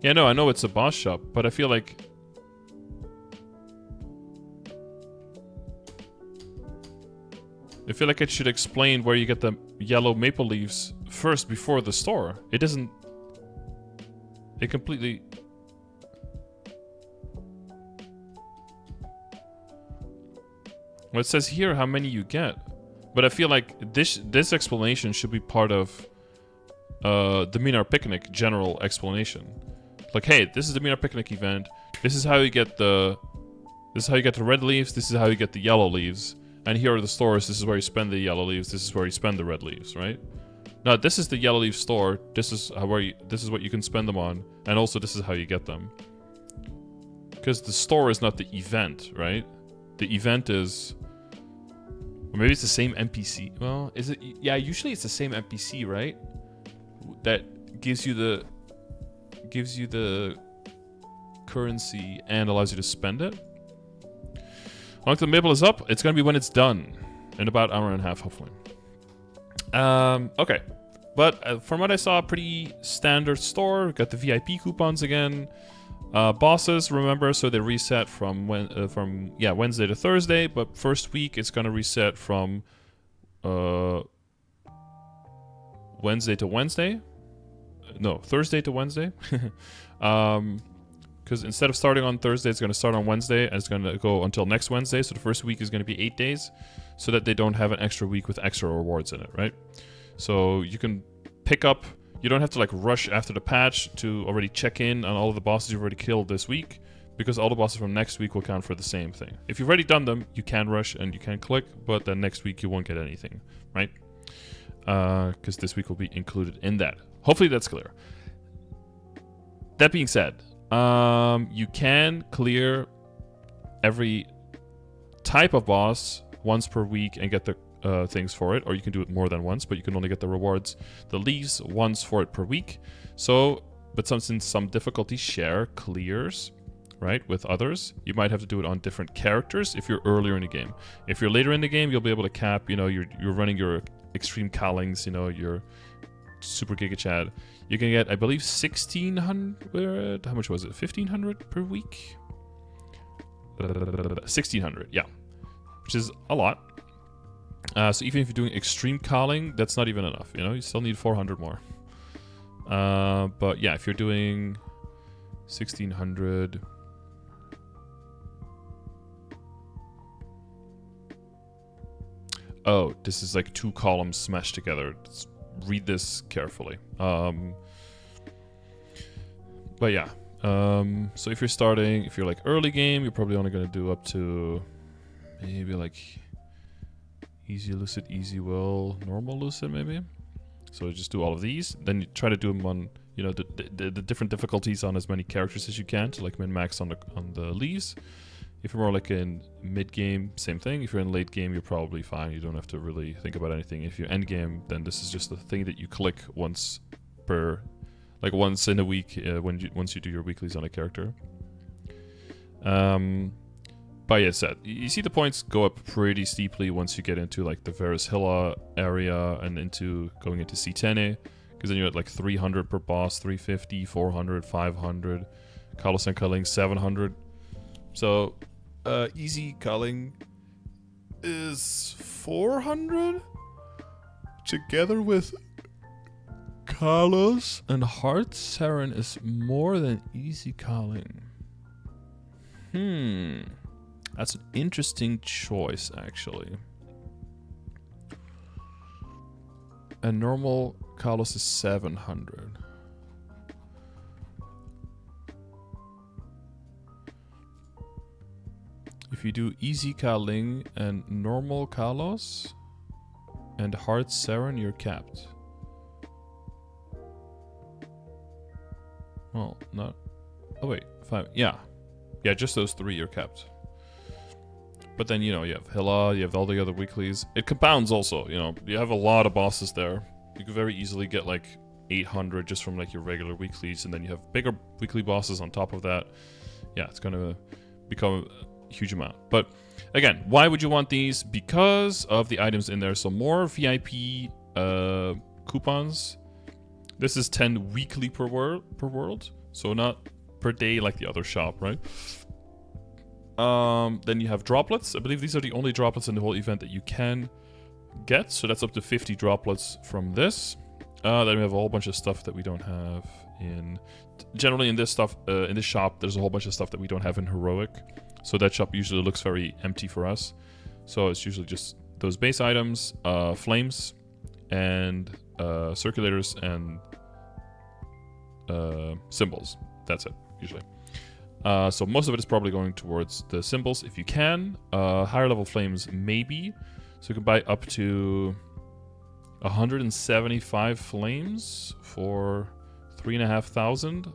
Yeah, no, I know it's a boss shop, but I feel like... it should explain where you get the yellow maple leaves first before the store. It doesn't... It completely... Well, it says here how many you get. But I feel like this explanation should be part of the Minar Picnic general explanation. Like, hey, this is the Minar Picnic event. This is how you get the... This is how you get the red leaves. This is how you get the yellow leaves. And here are the stores. This is where you spend the yellow leaves. This is where you spend the red leaves, right? Now, this is the yellow leaf store. This is this is what you can spend them on, and also this is how you get them. Because the store is not the event, right? The event is, or maybe it's the same NPC. Well, is it? Yeah, usually it's the same NPC, right? That gives you the currency and allows you to spend it. Long the Maple is up. It's going to be when it's done. In about an hour and a half, hopefully. Okay. But from what I saw, pretty standard store. Got the VIP coupons again. Bosses, remember, so they reset from Wednesday to Thursday. But first week, it's going to reset from Wednesday to Wednesday. No, Thursday to Wednesday. Because instead of starting on Thursday, it's going to start on Wednesday, and it's going to go until next Wednesday. So the first week is going to be 8 days, so that they don't have an extra week with extra rewards in it, right? So you can pick up, you don't have to like rush after the patch to already check in on all of the bosses you've already killed this week, because all the bosses from next week will count for the same thing. If you've already done them, you can rush and you can click, but then next week you won't get anything, right? Because this week will be included in that. Hopefully that's clear. That being said, you can clear every type of boss once per week and get the things for it, or you can do it more than once, but you can only get the rewards, the leaves, once for it per week. So, but since some difficulty share clears, right, with others, you might have to do it on different characters if you're earlier in the game. If you're later in the game, you'll be able to cap, you know, you're running your extreme callings, you know, your super giga chad. You can get, I believe, 1,600, how much was it, 1,500 per week? 1,600, yeah, which is a lot. So even if you're doing extreme calling, that's not even enough, you know, you still need 400 more. But yeah, if you're doing 1,600... Oh, this is like 2 columns smashed together. Let's read this carefully. But yeah. So if you're starting, if you're like early game, you're probably only going to do up to maybe like easy lucid, easy will, normal lucid maybe. So just do all of these. Then you try to do them on, you know, the different difficulties on as many characters as you can to like min max on the leaves. If you're more like in mid-game, same thing. If you're in late game, you're probably fine. You don't have to really think about anything. If you're end game, then this is just the thing that you click once per, like once in a week once you do your weeklies on a character. But yeah, said you see the points go up pretty steeply once you get into like the Varishilla area and into going into C10, because then you're at like 300 per boss, 350, 400, 500, Carlos and Culling 700. So, easy culling is 400 together with Carlos and Heart Saren is more than easy culling. That's an interesting choice, actually. And normal Carlos is 700. If you do easy Kaling and normal Kalos and hard Saren, you're capped. Well, not... Oh wait, 5... Yeah. Yeah, just those 3 you're capped. But then, you know, you have Hilla, you have all the other weeklies. It compounds also, you know. You have a lot of bosses there. You could very easily get like 800 just from like your regular weeklies, and then you have bigger weekly bosses on top of that. Yeah, it's gonna become... huge amount. But again, why would you want these? Because of the items in there. So more VIP coupons. This is 10 weekly per world, so not per day like the other shop, right? Then you have droplets. I believe these are the only droplets in the whole event that you can get, so that's up to 50 droplets from this. Then we have a whole bunch of stuff that we don't have in... Generally in this stuff, in this shop, there's a whole bunch of stuff that we don't have in Heroic. So that shop usually looks very empty for us. So it's usually just those base items, flames, and circulators, and symbols. That's it, usually. So most of it is probably going towards the symbols, if you can. Higher level flames, maybe. So you can buy up to 175 flames for 3,500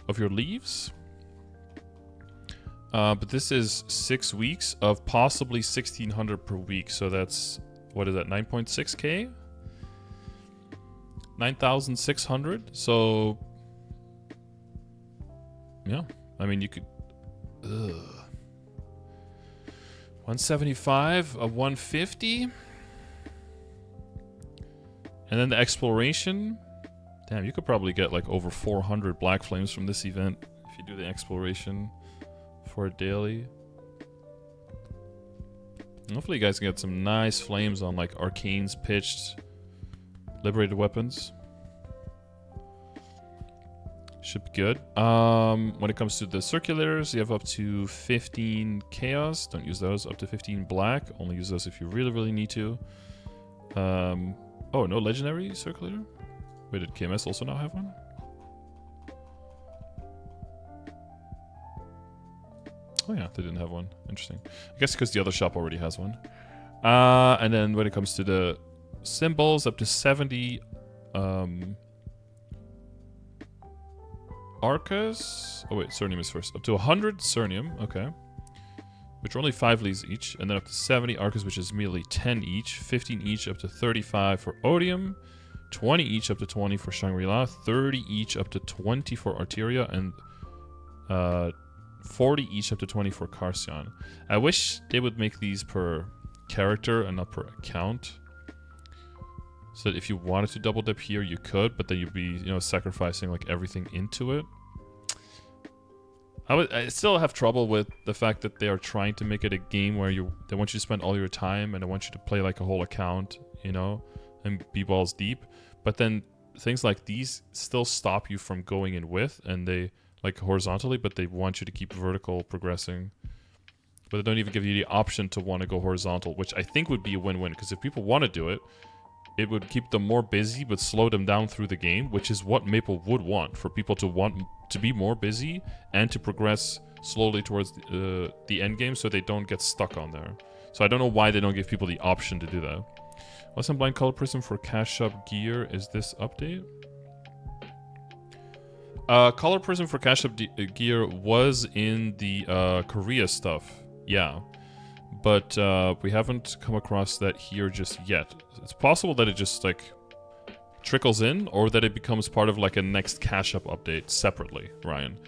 of your leaves. But this is 6 weeks of possibly 1,600 per week. So that's, what is that, 9.6k? 9,600. So, yeah. I mean, you could... 175, a 150. And then the exploration. Damn, you could probably get like over 400 black flames from this event if you do the exploration for a daily. And hopefully you guys can get some nice flames on like arcanes, pitched, liberated weapons. Should be good. When it comes to the circulators, you have up to 15 chaos. Don't use those. Up to 15 black. Only use those if you really, really need to. Oh, no legendary circulator? Wait, did GMS also now have one? Oh yeah, they didn't have one. Interesting. I guess because the other shop already has one. And then when it comes to the symbols, up to 70 Arcas. Oh wait, Cernium is first. Up to 100 Cernium, okay. Which are only 5 leads each. And then up to 70 Arcas, which is merely 10 each. 15 each up to 35 for Odium. 20 each up to 20 for Shangri-La. 30 each up to 20 for Arteria. And 40 each up to 20 for Carcion. I wish they would make these per character and not per account. So that if you wanted to double dip here, you could, but then you'd be, you know, sacrificing like everything into it. I still have trouble with the fact that they are trying to make it a game where they want you to spend all your time and they want you to play like a whole account, you know, and be balls deep. But then things like these still stop you from going in width, and they like horizontally, but they want you to keep vertical progressing. But they don't even give you the option to want to go horizontal, which I think would be a win-win, because if people want to do it, it would keep them more busy but slow them down through the game, which is what Maple would want, for people to want to be more busy and to progress slowly towards the end game so they don't get stuck on there. So I don't know why they don't give people the option to do that. What's some blind color prism for cash shop gear? Is this update? Color prism for cash shop gear was in the Korea stuff, yeah. But we haven't come across that here just yet. It's possible that it just like trickles in, or that it becomes part of like a next cash up update separately, Ryan.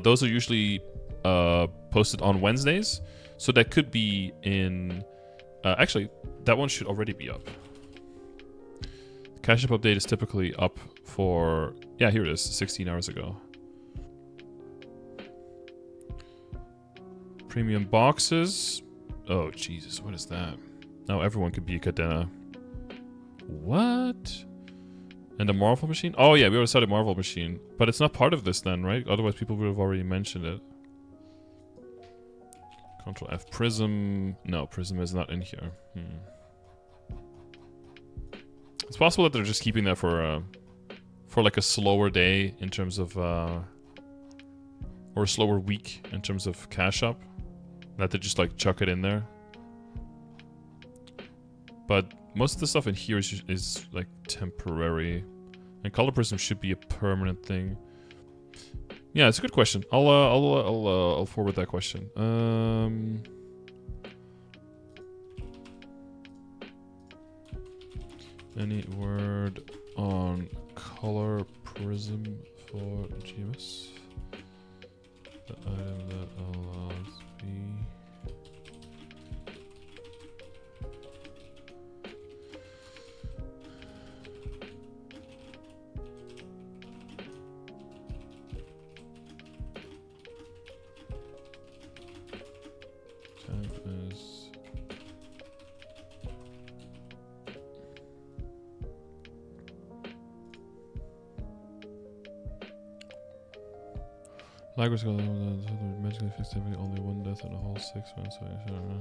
Those are usually posted on Wednesdays, so that could be in... actually, that one should already be up. The cash up update is typically up for... Yeah, here it is, 16 hours ago. Premium boxes... Oh, Jesus, what is that? Now everyone could be a Kanna. What? And the Marvel machine? Oh yeah, we already said a Marvel machine. But it's not part of this then, right? Otherwise people would have already mentioned it. Control F. Prism. No, Prism is not in here. It's possible that they're just keeping that for like a slower day in terms of... or a slower week in terms of cash up. That they just like chuck it in there. But most of the stuff in here is like temporary. And color prism should be a permanent thing. Yeah, it's a good question. I'll forward that question. Any word on color prism for GMS? The item that allows me. Libraries got magically fixed every only one death in the whole 6 months. So I don't know.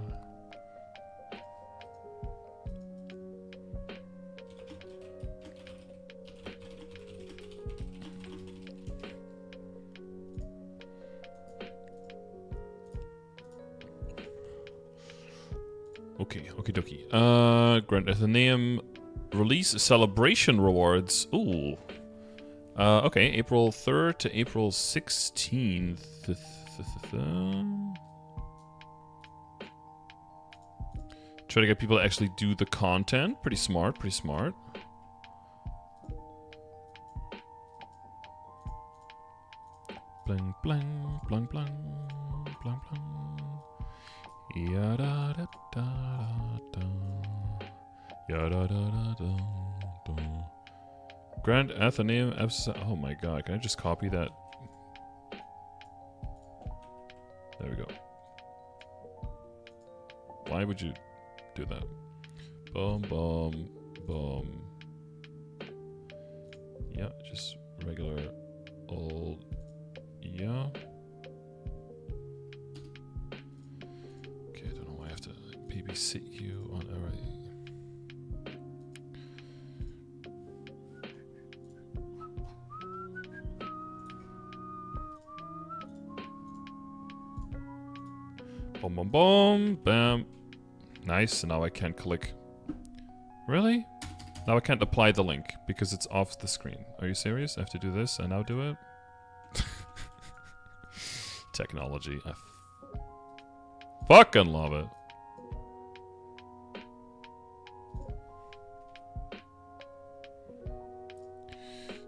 Okay, okie dokie. Grand Athenaeum release celebration rewards. Ooh. Okay, April 3rd to April 16th. Try to get people to actually do the content. Pretty smart, pretty smart. Bling, bling, bling, bling, bling, bling. Ya-da-da-da-da-da. Ya-da-da-da-da-da. Grand Athenaeum. Oh my god, can I just copy that? There we go. Why would you do that? Boom, boom, boom. Yeah, just regular old. Yeah. Okay, I don't know why I have to babysit you on everything. Boom, boom, boom, bam. Nice, now I can't click. Really? Now I can't apply the link because it's off the screen. Are you serious? I have to do this and now do it? Technology. I fucking love it.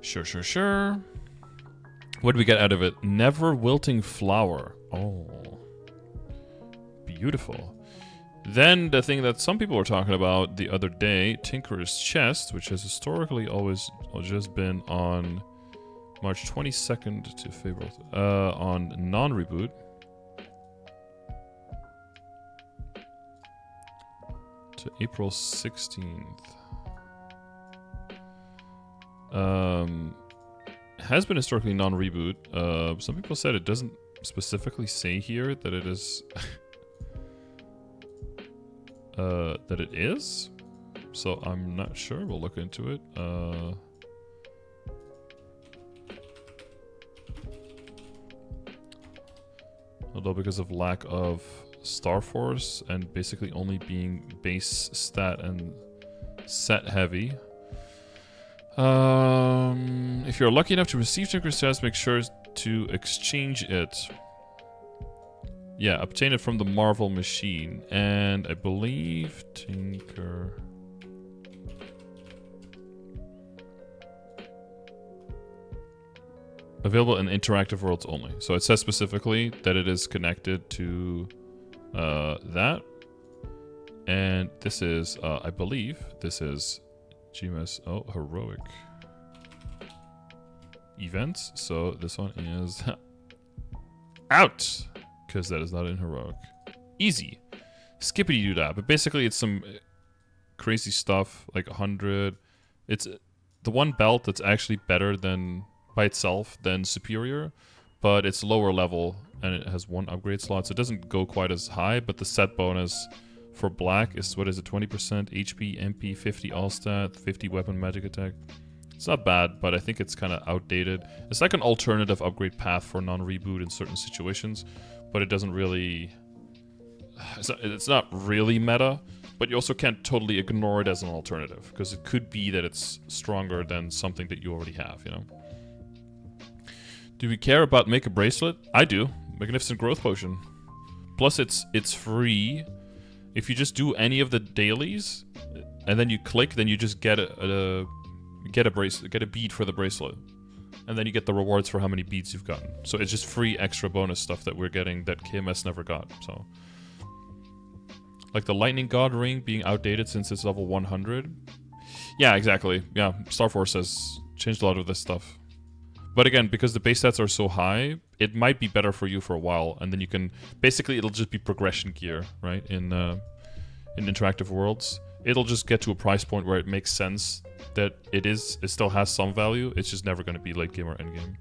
Sure, sure, sure. What do we get out of it? Never wilting flower. Oh. Beautiful. Then the thing that some people were talking about the other day, Tinkerer's Chest, which has historically always just been on March 22nd to February, on non-reboot. To April 16th. Has been historically non-reboot. Some people said it doesn't specifically say here that it is... that it is, so I'm not sure. We'll look into it. Although because of lack of Star Force and basically only being base stat and set heavy. If you're lucky enough to receive Tinker's Chest, make sure to exchange it. Yeah, obtain it from the Marvel machine. And I believe Tinker... Available in interactive worlds only. So it says specifically that it is connected to that. And this is, I believe, this is GMS, oh, heroic events. So this one is out. Because that is not in heroic. Easy. Skippity doo dah. But basically it's some crazy stuff, like 100. It's the one belt that's actually better than, by itself, than superior. But it's lower level and it has one upgrade slot. So it doesn't go quite as high, but the set bonus for black is, what is it, 20% HP, MP, 50 all stat, 50 weapon magic attack. It's not bad, but I think it's kind of outdated. It's like an alternative upgrade path for non-reboot in certain situations. But it doesn't really... It's not really meta, but you also can't totally ignore it as an alternative, because it could be that it's stronger than something that you already have, you know? Do we care about Make a Bracelet? I do. Magnificent Growth Potion. Plus it's free. If you just do any of the dailies, and then you click, then you just get a bracelet, get a bead for the bracelet. And then you get the rewards for how many beads you've gotten. So it's just free extra bonus stuff that we're getting that KMS never got. So, like the Lightning God Ring being outdated since it's level 100. Yeah, exactly. Yeah, Star Force has changed a lot of this stuff. But again, because the base stats are so high, it might be better for you for a while. And then you can... Basically, it'll just be progression gear, right? In interactive worlds. It'll just get to a price point where it makes sense that it still has some value. It's just never going to be late game or end game.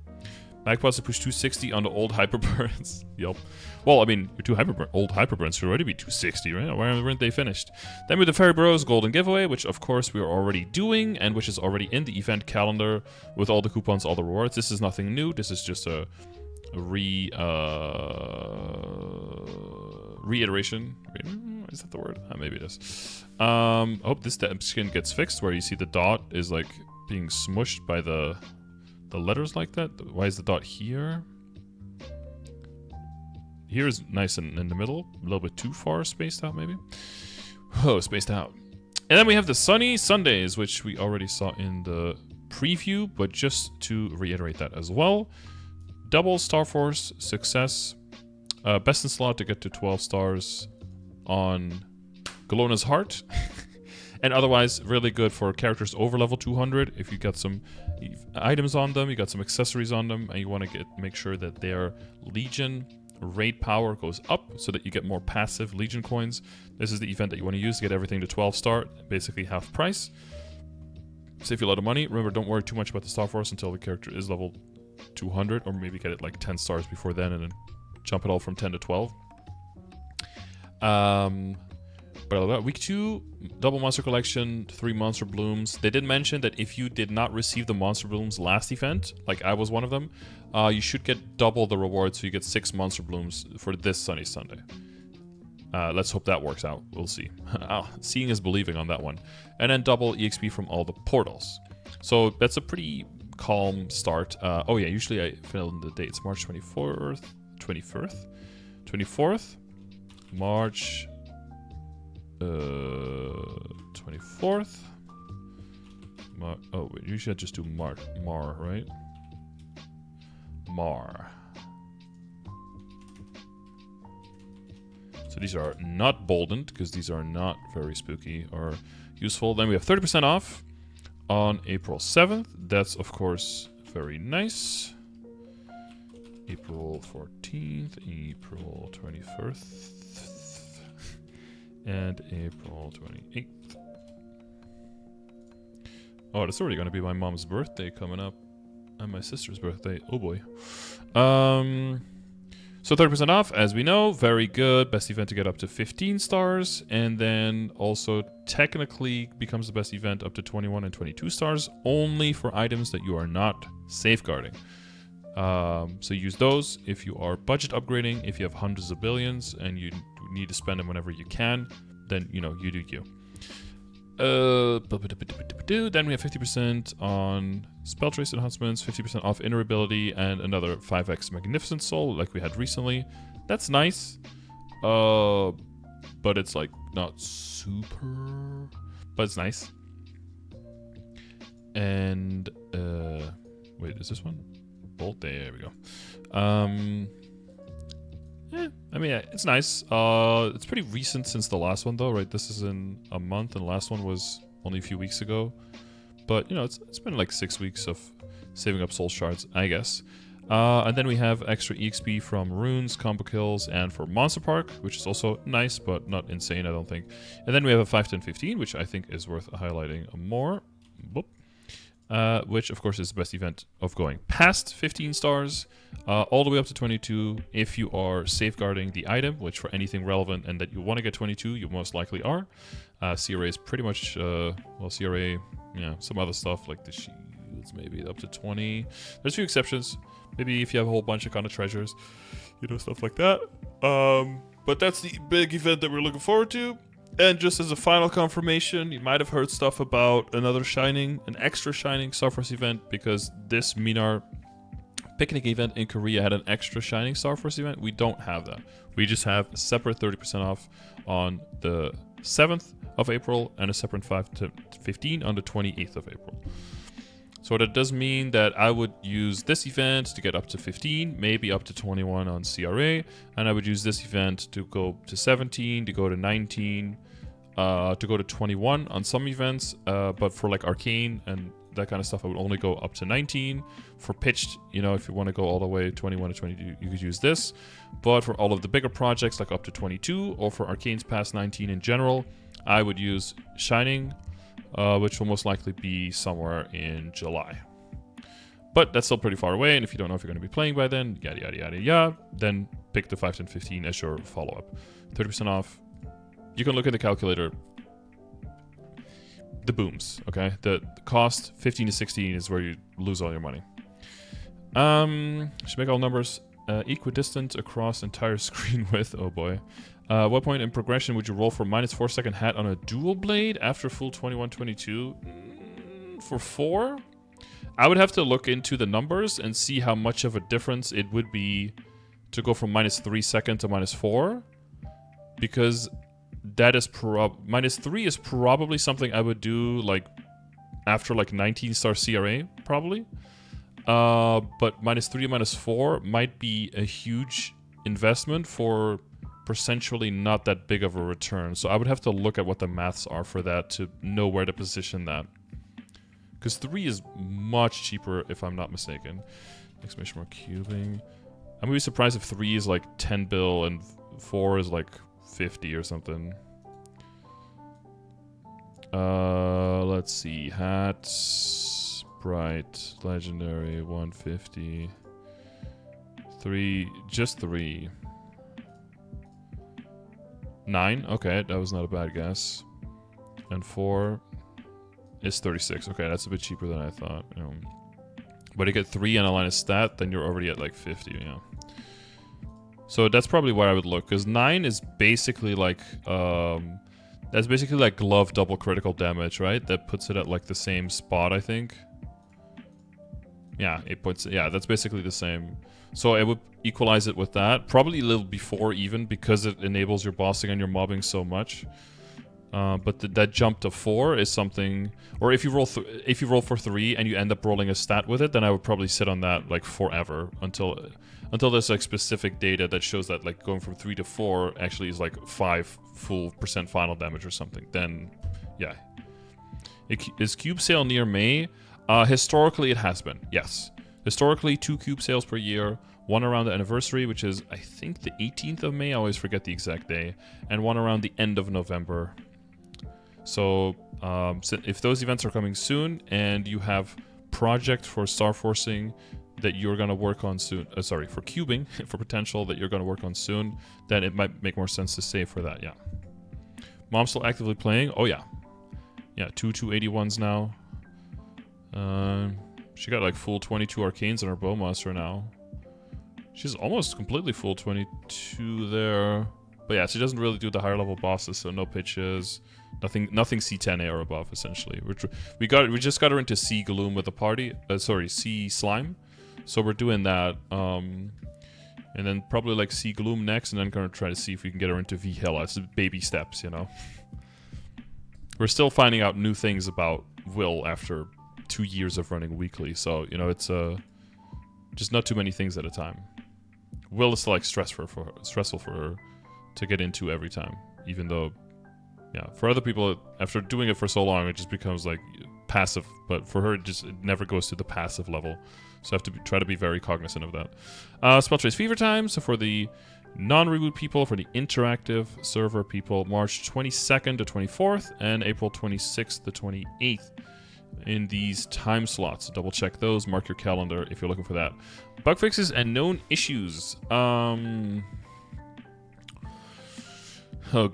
Magpots to push 260 on the old Hyperburns. Yup. Well, I mean, old Hyperburns should already be 260, right? Why weren't they finished? Then with the Fairy Bros Golden Giveaway, which of course we are already doing, and which is already in the event calendar with all the coupons, all the rewards. This is nothing new. This is just a reiteration. Is that the word? Maybe it is. Hope this skin gets fixed where you see the dot is like being smushed by the letters like that. Why is the dot here? Here is nice and in the middle. A little bit too far spaced out maybe. Oh, spaced out. And then we have the Sunny Sundays, which we already saw in the preview, but just to reiterate that as well. Double Star Force success. Best in slot to get to 12 stars. on Gallona's Heart. And otherwise, really good for characters over level 200. If you got some items on them, you got some accessories on them, and you want to make sure that their Legion raid power goes up so that you get more passive Legion coins. This is the event that you want to use to get everything to 12 star, basically half price. Save you a lot of money. Remember, don't worry too much about the Star Force until the character is level 200, or maybe get it like 10 stars before then and then jump it all from 10 to 12. But week 2, double monster collection, 3 monster blooms. They did mention that if you did not receive the monster blooms last event, like I was one of them, you should get double the reward, so you get 6 monster blooms for this Sunny Sunday. Let's hope that works out. We'll see. Seeing is believing on that one. And then double EXP from all the portals. So that's a pretty calm start. Oh yeah, usually I fill in the dates. March 24th, 24th, March 24th. Oh, wait, usually I just do Mar, right? Mar. So these are not boldened, because these are not very spooky or useful. Then we have 30% off on April 7th. That's, of course, very nice. April 14th, April 21st, and April 28th. Oh, that's already going to be my mom's birthday coming up. And my sister's birthday. Oh boy. So 30% off, as we know, very good. Best event to get up to 15 stars. And then also technically becomes the best event up to 21 and 22 stars, only for items that you are not safeguarding. So use those if you are budget upgrading. If you have hundreds of billions and you need to spend them whenever you can, then, you know, you do you. Then we have 50% on spell trace enhancements, 50% off inner ability, and another 5x Magnificent Soul like we had recently. That's nice, but it's like not super, but it's nice. And wait, is this one? Bolt? There we go. I mean, it's nice. It's pretty recent since the last one, though, right? This is in a month, and the last one was only a few weeks ago. But, you know, it's been like 6 weeks of saving up soul shards, I guess. And then we have extra EXP from runes, combo kills, and for Monster Park, which is also nice, but not insane, I don't think. And then we have a 5, 10, 15, which I think is worth highlighting more. Boop. Which, of course, is the best event of going past 15 stars, all the way up to 22 if you are safeguarding the item, which for anything relevant and that you want to get 22, you most likely are. CRA is pretty much, well, CRA, yeah, some other stuff like the shields, maybe up to 20. There's a few exceptions. Maybe if you have a whole bunch of kind of treasures, you know, stuff like that. But that's the big event that we're looking forward to. And just as a final confirmation, you might have heard stuff about an extra shining Star Force event, because this Minar Picnic event in Korea had an extra shining Star Force event. We don't have that. We just have a separate 30% off on the 7th of April and a separate 5 to 15 on the 28th of April. So that does mean that I would use this event to get up to 15, maybe up to 21 on CRA, and I would use this event to go to 17, to go to 19, to go to 21 on some events, but for like Arcane and that kind of stuff, I would only go up to 19. For Pitched, you know, if you want to go all the way 21 to 22, you could use this. But for all of the bigger projects, like up to 22, or for Arcane's past 19 in general, I would use Shining, which will most likely be somewhere in July. But that's still pretty far away, and if you don't know if you're going to be playing by then, yada yada yada yada, then pick the 5, 10, 15 as your follow-up. 30% off. You can look at the calculator. The booms, okay? The cost, 15 to 16 is where you lose all your money. Should make all numbers equidistant across entire screen width. Oh boy. What point in progression would you roll for -4 second hat on a dual blade after full 21-22? For 4? I would have to look into the numbers and see how much of a difference it would be to go from -3 second to -4. Because that is -3 is probably something I would do like after like 19-star CRA, probably. But -3 and -4 might be a huge investment for percentually not that big of a return. So I would have to look at what the maths are for that to know where to position that. Because 3 is much cheaper, if I'm not mistaken. Exclamation mark cubing. I'm gonna be surprised if 3 is like 10 bill and 4 is like 50 or something. Let's see. Hats, bright, legendary, 150. 3, just 3. 9, okay, that was not a bad guess. And 4 is 36. Okay, that's a bit cheaper than I thought. But to get 3 and a line of stat, then you're already at like 50, yeah. So that's probably where I would look, because 9 is basically like, that's basically like glove double critical damage, right? That puts it at like the same spot, I think. Yeah, yeah, that's basically the same. So it would equalize it with that. Probably a little before even, because it enables your bossing and your mobbing so much. But that jump to 4 is something, or if you roll for 3 and you end up rolling a stat with it, then I would probably sit on that like forever until there's like specific data that shows that like going from 3 to 4 actually is like 5 full % final damage or something. Then, yeah. Is cube sale near May? Historically, it has been, yes. Historically, 2 cube sales per year. One around the anniversary, which is, I think, the 18th of May. I always forget the exact day. And one around the end of November. So, if those events are coming soon and you have project for star forcing that you're going to work on soon, sorry, for cubing, for potential that you're going to work on soon, then it might make more sense to save for that, yeah. Mom's still actively playing? Oh, yeah. Yeah, 2 281s now. She got like full 22 arcanes in her Bowmaster now. She's almost completely full 22 there. But yeah, she doesn't really do the higher level bosses, so no pitches. Nothing C10A or above, essentially. We just got her into C Gloom with the party. Sorry, C Slime. So we're doing that. And then probably like C Gloom next, and then gonna try to see if we can get her into V Hela. It's baby steps, you know. We're still finding out new things about Will after 2 years of running weekly, so you know it's just not too many things at a time. Will is still like stressful for her to get into every time, even though, yeah, for other people after doing it for so long it just becomes like passive, but for her it never goes to the passive level, so I have to try to be very cognizant of that. Spell Trace Fever Time, so for the non-reboot people, for the interactive server people, March 22nd to 24th and April 26th to 28th. In these time slots. Double check those, mark your calendar if you're looking for that. Bug fixes and known issues. Oh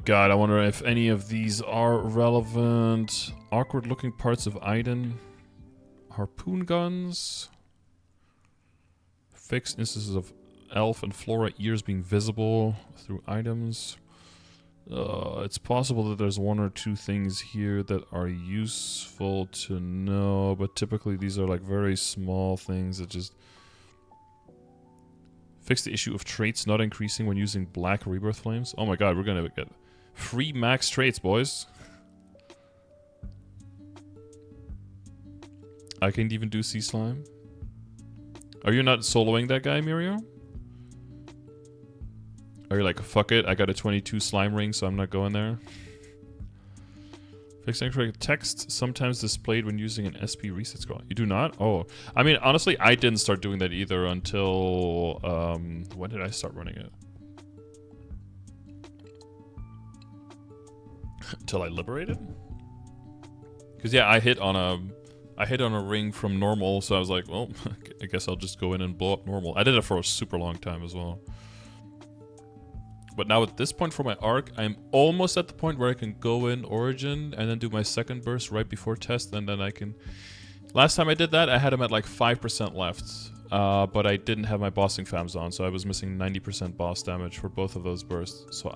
god, I wonder if any of these are relevant. Awkward looking parts of Iden. Harpoon guns. Fixed instances of elf and flora ears being visible through items. It's possible that there's 1 or 2 things here that are useful to know, but typically these are like very small things that just fix the issue of traits not increasing when using black rebirth flames. Oh my god, we're gonna get free max traits, boys. I can't even do sea slime. Are you not soloing that guy, Mirio? Are you like, fuck it, I got a 22 slime ring, so I'm not going there? Fixed incorrect text sometimes displayed when using an SP reset scroll. You do not? Oh. I mean, honestly, I didn't start doing that either until... when did I start running it? Until I liberated? Because yeah, I hit on a ring from normal, so I was like, well, I guess I'll just go in and blow up normal. I did it for a super long time as well. But now at this point for my arc, I'm almost at the point where I can go in Origin and then do my second burst right before test, and then I can... Last time I did that, I had him at like 5% left, but I didn't have my bossing fams on, so I was missing 90% boss damage for both of those bursts. So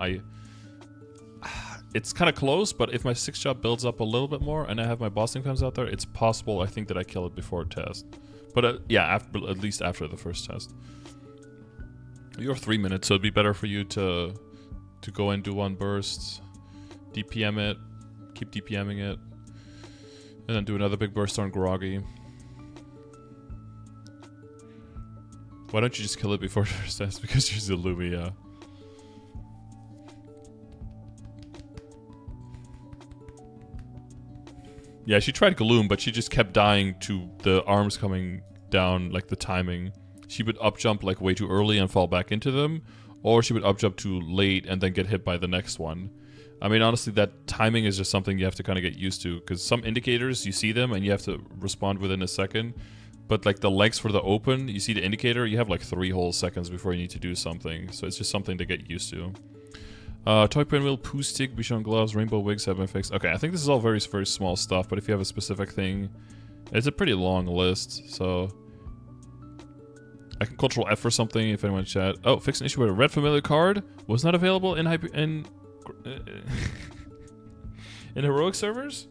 it's kind of close, but if my 6 job builds up a little bit more and I have my bossing fams out there, it's possible, I think, that I kill it before test. But yeah, at least after the first test. You're 3 minutes, so it'd be better for you to go and do 1 burst, DPM it, keep DPMing it, and then do another big burst on Groggy. Why don't you just kill it before first test? Because you're Zalumi, yeah. Yeah, she tried Gloom, but she just kept dying to the arms coming down, like the timing. She would up jump like way too early and fall back into them, or she would up jump too late and then get hit by the next one. I mean, honestly, that timing is just something you have to kind of get used to, because some indicators, you see them and you have to respond within a second. But like the legs for the open, you see the indicator, you have like 3 whole seconds before you need to do something. So it's just something to get used to. Toy pinwheel, poo stick, Bichon gloves, rainbow wigs have been fixed. Okay, I think this is all very, very small stuff, but if you have a specific thing, it's a pretty long list, so... I can Control F for something if anyone chat. Oh, fix an issue where a red familiar card was not available in in heroic servers?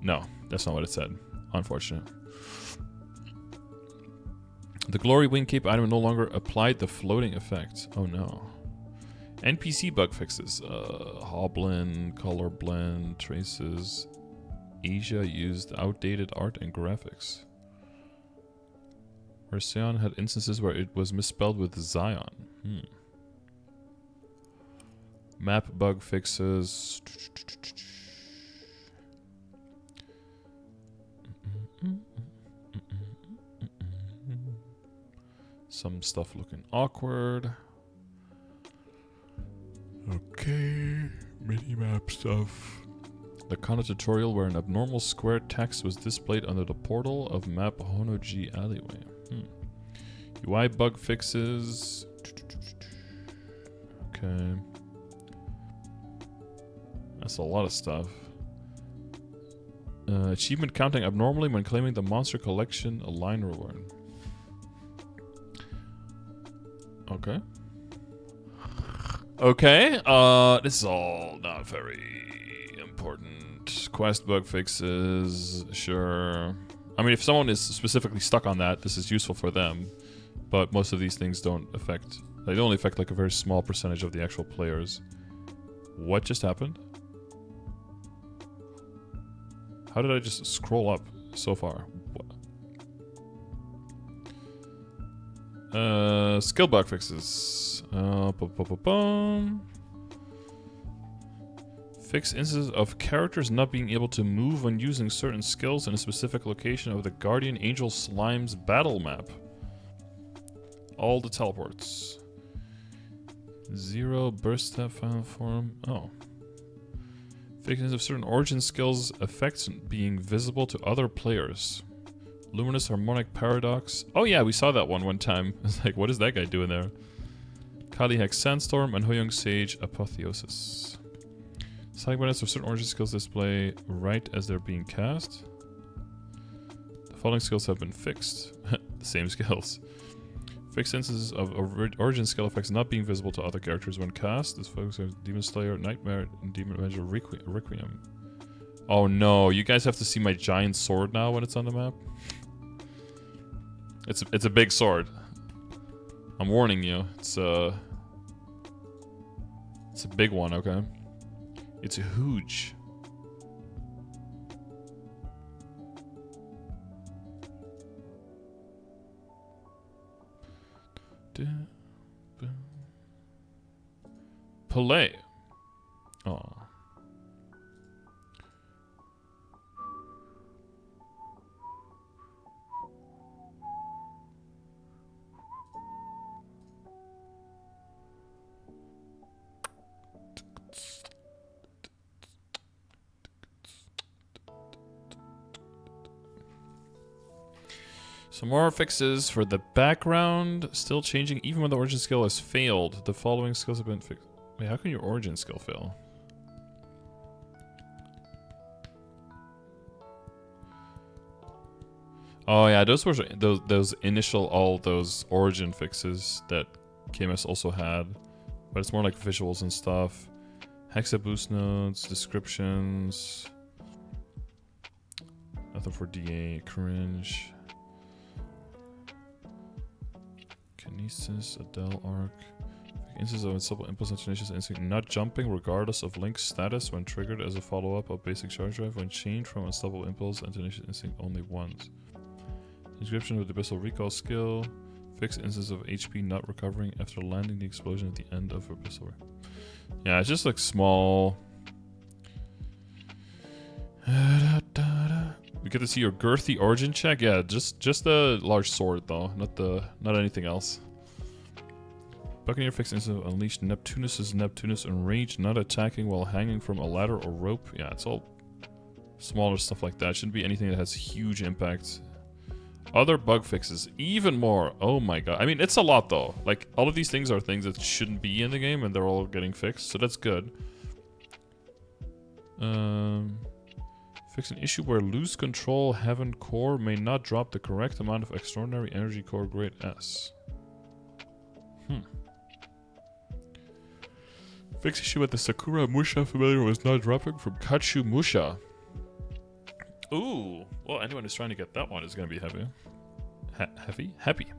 No, that's not what it said. Unfortunate. The glory wing cape item no longer applied the floating effect. Oh no. NPC bug fixes. Hoblin, color blend, traces. Asia used outdated art and graphics. Sion had instances where it was misspelled with Zion. Map bug fixes. Some stuff looking awkward. Okay, mini-map stuff. The Kanna tutorial where an abnormal square text was displayed under the portal of map Honoji alleyway. UI bug fixes. Okay. That's a lot of stuff. Achievement counting abnormally when claiming the monster collection a line reward. Okay. Okay, this is all not very important. Quest bug fixes, sure. I mean, if someone is specifically stuck on that, this is useful for them. But most of these things don't affect... They only affect like a very small percentage of the actual players. What just happened? How did I just scroll up so far? Skill bug fixes. Fix instances of characters not being able to move when using certain skills in a specific location of the Guardian Angel Slime's battle map. All the teleports. 0 burst step final form. Oh. Fixes of certain origin skills effects being visible to other players. Luminous Harmonic Paradox. Oh yeah, we saw that one time. It's like, what is that guy doing there? Kali Hex Sandstorm and Hoyoung Sage Apotheosis. Side bonus of certain origin skills display right as they're being cast. The following skills have been fixed. The same skills. Fixed instances of origin skill effects not being visible to other characters when cast. This focuses on Demon Slayer, Nightmare, and Demon Avenger Requiem. Oh no, you guys have to see my giant sword now when it's on the map. It's a big sword. I'm warning you. It's a big one, okay? It's huge. Play. Oh. Some more fixes for the background. Still changing even when the origin skill has failed. The following skills have been fixed. Wait, how can your origin skill fail? Oh yeah, those were those initial all those origin fixes that GMS also had, but it's more like visuals and stuff. Hexa boost nodes, descriptions. Nothing for DA, cringe. Kinesis, Adele arc. Instances of unstable impulse and tenacious instinct not jumping regardless of Link's status when triggered as a follow-up of basic charge drive when changed from unstoppable impulse and tenacious instinct only once. Description of the abyssal recall skill. Fixed instance of HP not recovering after landing the explosion at the end of abyssal. Yeah, it's just like small. get to see your girthy origin check. Yeah, just the large sword though, not anything else. Buccaneer fixed instant unleashed Neptunus's Neptunus enraged, not attacking while hanging from a ladder or rope. Yeah, it's all smaller stuff like that. Shouldn't be anything that has huge impact. Other bug fixes, even more. Oh my god. I mean, it's a lot though. Like, all of these things are things that shouldn't be in the game and they're all getting fixed, so that's good. Fix an issue where loose control heaven core may not drop the correct amount of extraordinary energy core grade S. Fix issue with the Sakura Musha familiar was not dropping from Kachu Musha. Ooh. Well, anyone who's trying to get that one is going to be heavy. Happy.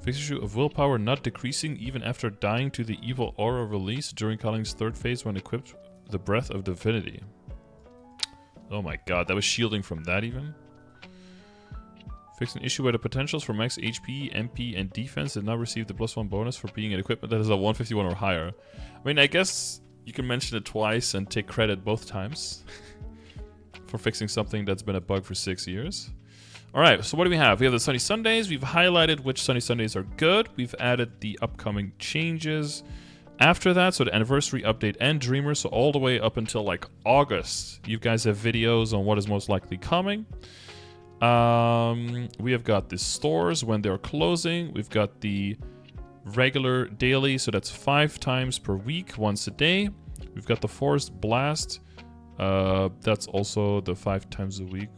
Fix issue of willpower not decreasing even after dying to the evil aura release during Calling's third phase when equipped with the Breath of Divinity. Oh my god, that was shielding from that even? Fix an issue where the potentials for max HP, MP, and defense did not receive the +1 bonus for being an equipment that is a 151 or higher. I mean, I guess you can mention it twice and take credit both times for fixing something that's been a bug for 6 years. Alright, so what do we have? We have the Sunny Sundays. We've highlighted which Sunny Sundays are good. We've added the upcoming changes. After that, so the anniversary update and Dreamer, so all the way up until like August, you guys have videos on what is most likely coming. We have got the stores when they're closing. We've got the regular daily, so that's 5 times per week, once a day. We've got the Forest Blast. That's also the 5 times a week,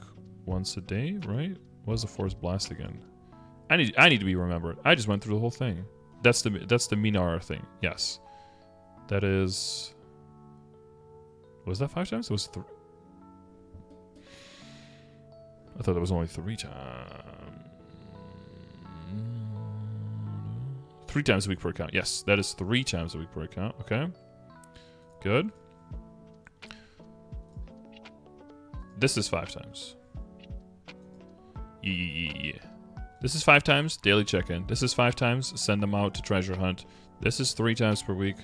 once a day, right? What is the Forest Blast again? I need to be remembered. I just went through the whole thing. That's the Minar thing. Yes, that is. Was that 5 times? It was 3. I thought it was only 3 times. 3 times a week per account. Yes, that is 3 times a week per account. Okay. Good. This is 5 times. Yeah. This is 5 times daily check-in. This is 5 times send them out to treasure hunt. This is 3 times per week.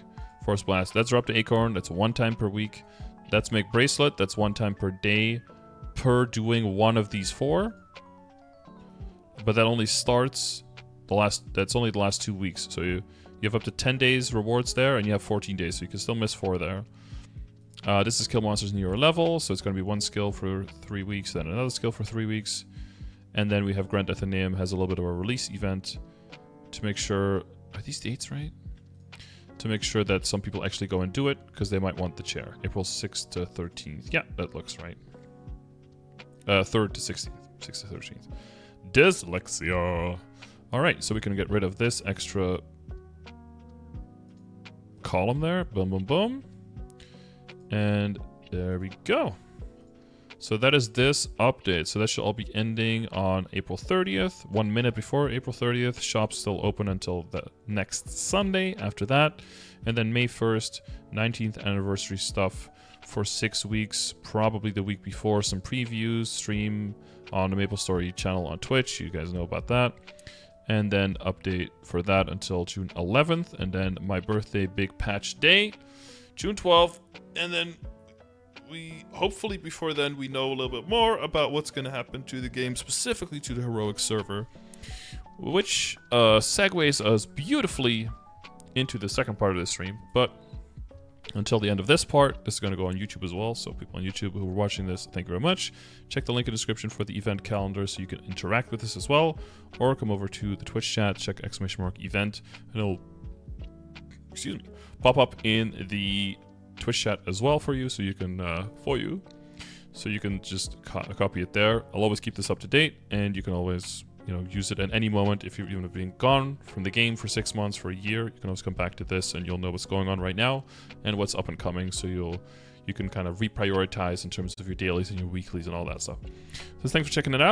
Force Blast. That's drop to Acorn. That's 1 time per week. That's make Bracelet. That's 1 time per day. Per doing one of these 4, but that only starts that's only the last 2 weeks, so you have up to 10 days rewards there, and you have 14 days, so you can still miss 4 there. This is kill monsters near your level, so it's going to be 1 skill for 3 weeks, then another skill for 3 weeks, and then we have Grand Athenaeum has a little bit of a release event to make sure, are these dates right? To make sure that some people actually go and do it, because they might want the chair. April 6th to 13th. Yeah, that looks right. 3rd to 16th. 6th to 13th. Dyslexia. Alright, so we can get rid of this extra column there. Boom, boom, boom. And there we go. So that is this update. So that should all be ending on April 30th. 1 minute before April 30th. Shop's still open until the next Sunday after that. And then May 1st, 19th anniversary stuff for 6 weeks. Probably the week before, some previews, stream on the Maple Story channel on Twitch. You guys know about that. And then update for that until June 11th. And then my birthday big patch day, June 12th. And then we hopefully before then we know a little bit more about what's going to happen to the game, specifically to the heroic server, which segues us beautifully into the second part of the stream. But until the end of this part, this is going to go on YouTube as well, so people on YouTube who are watching this, thank you very much. Check the link in the description for the event calendar so you can interact with this as well, or come over to the Twitch chat, check !event, and it'll pop up in the Twitch chat as well for you, so you can just copy it there. I'll always keep this up to date, and you can always use it at any moment. If you've even been gone from the game for 6 months, for a year, you can always come back to this and you'll know what's going on right now and what's up and coming, so you can kind of reprioritize in terms of your dailies and your weeklies and all that stuff. So thanks for checking it out.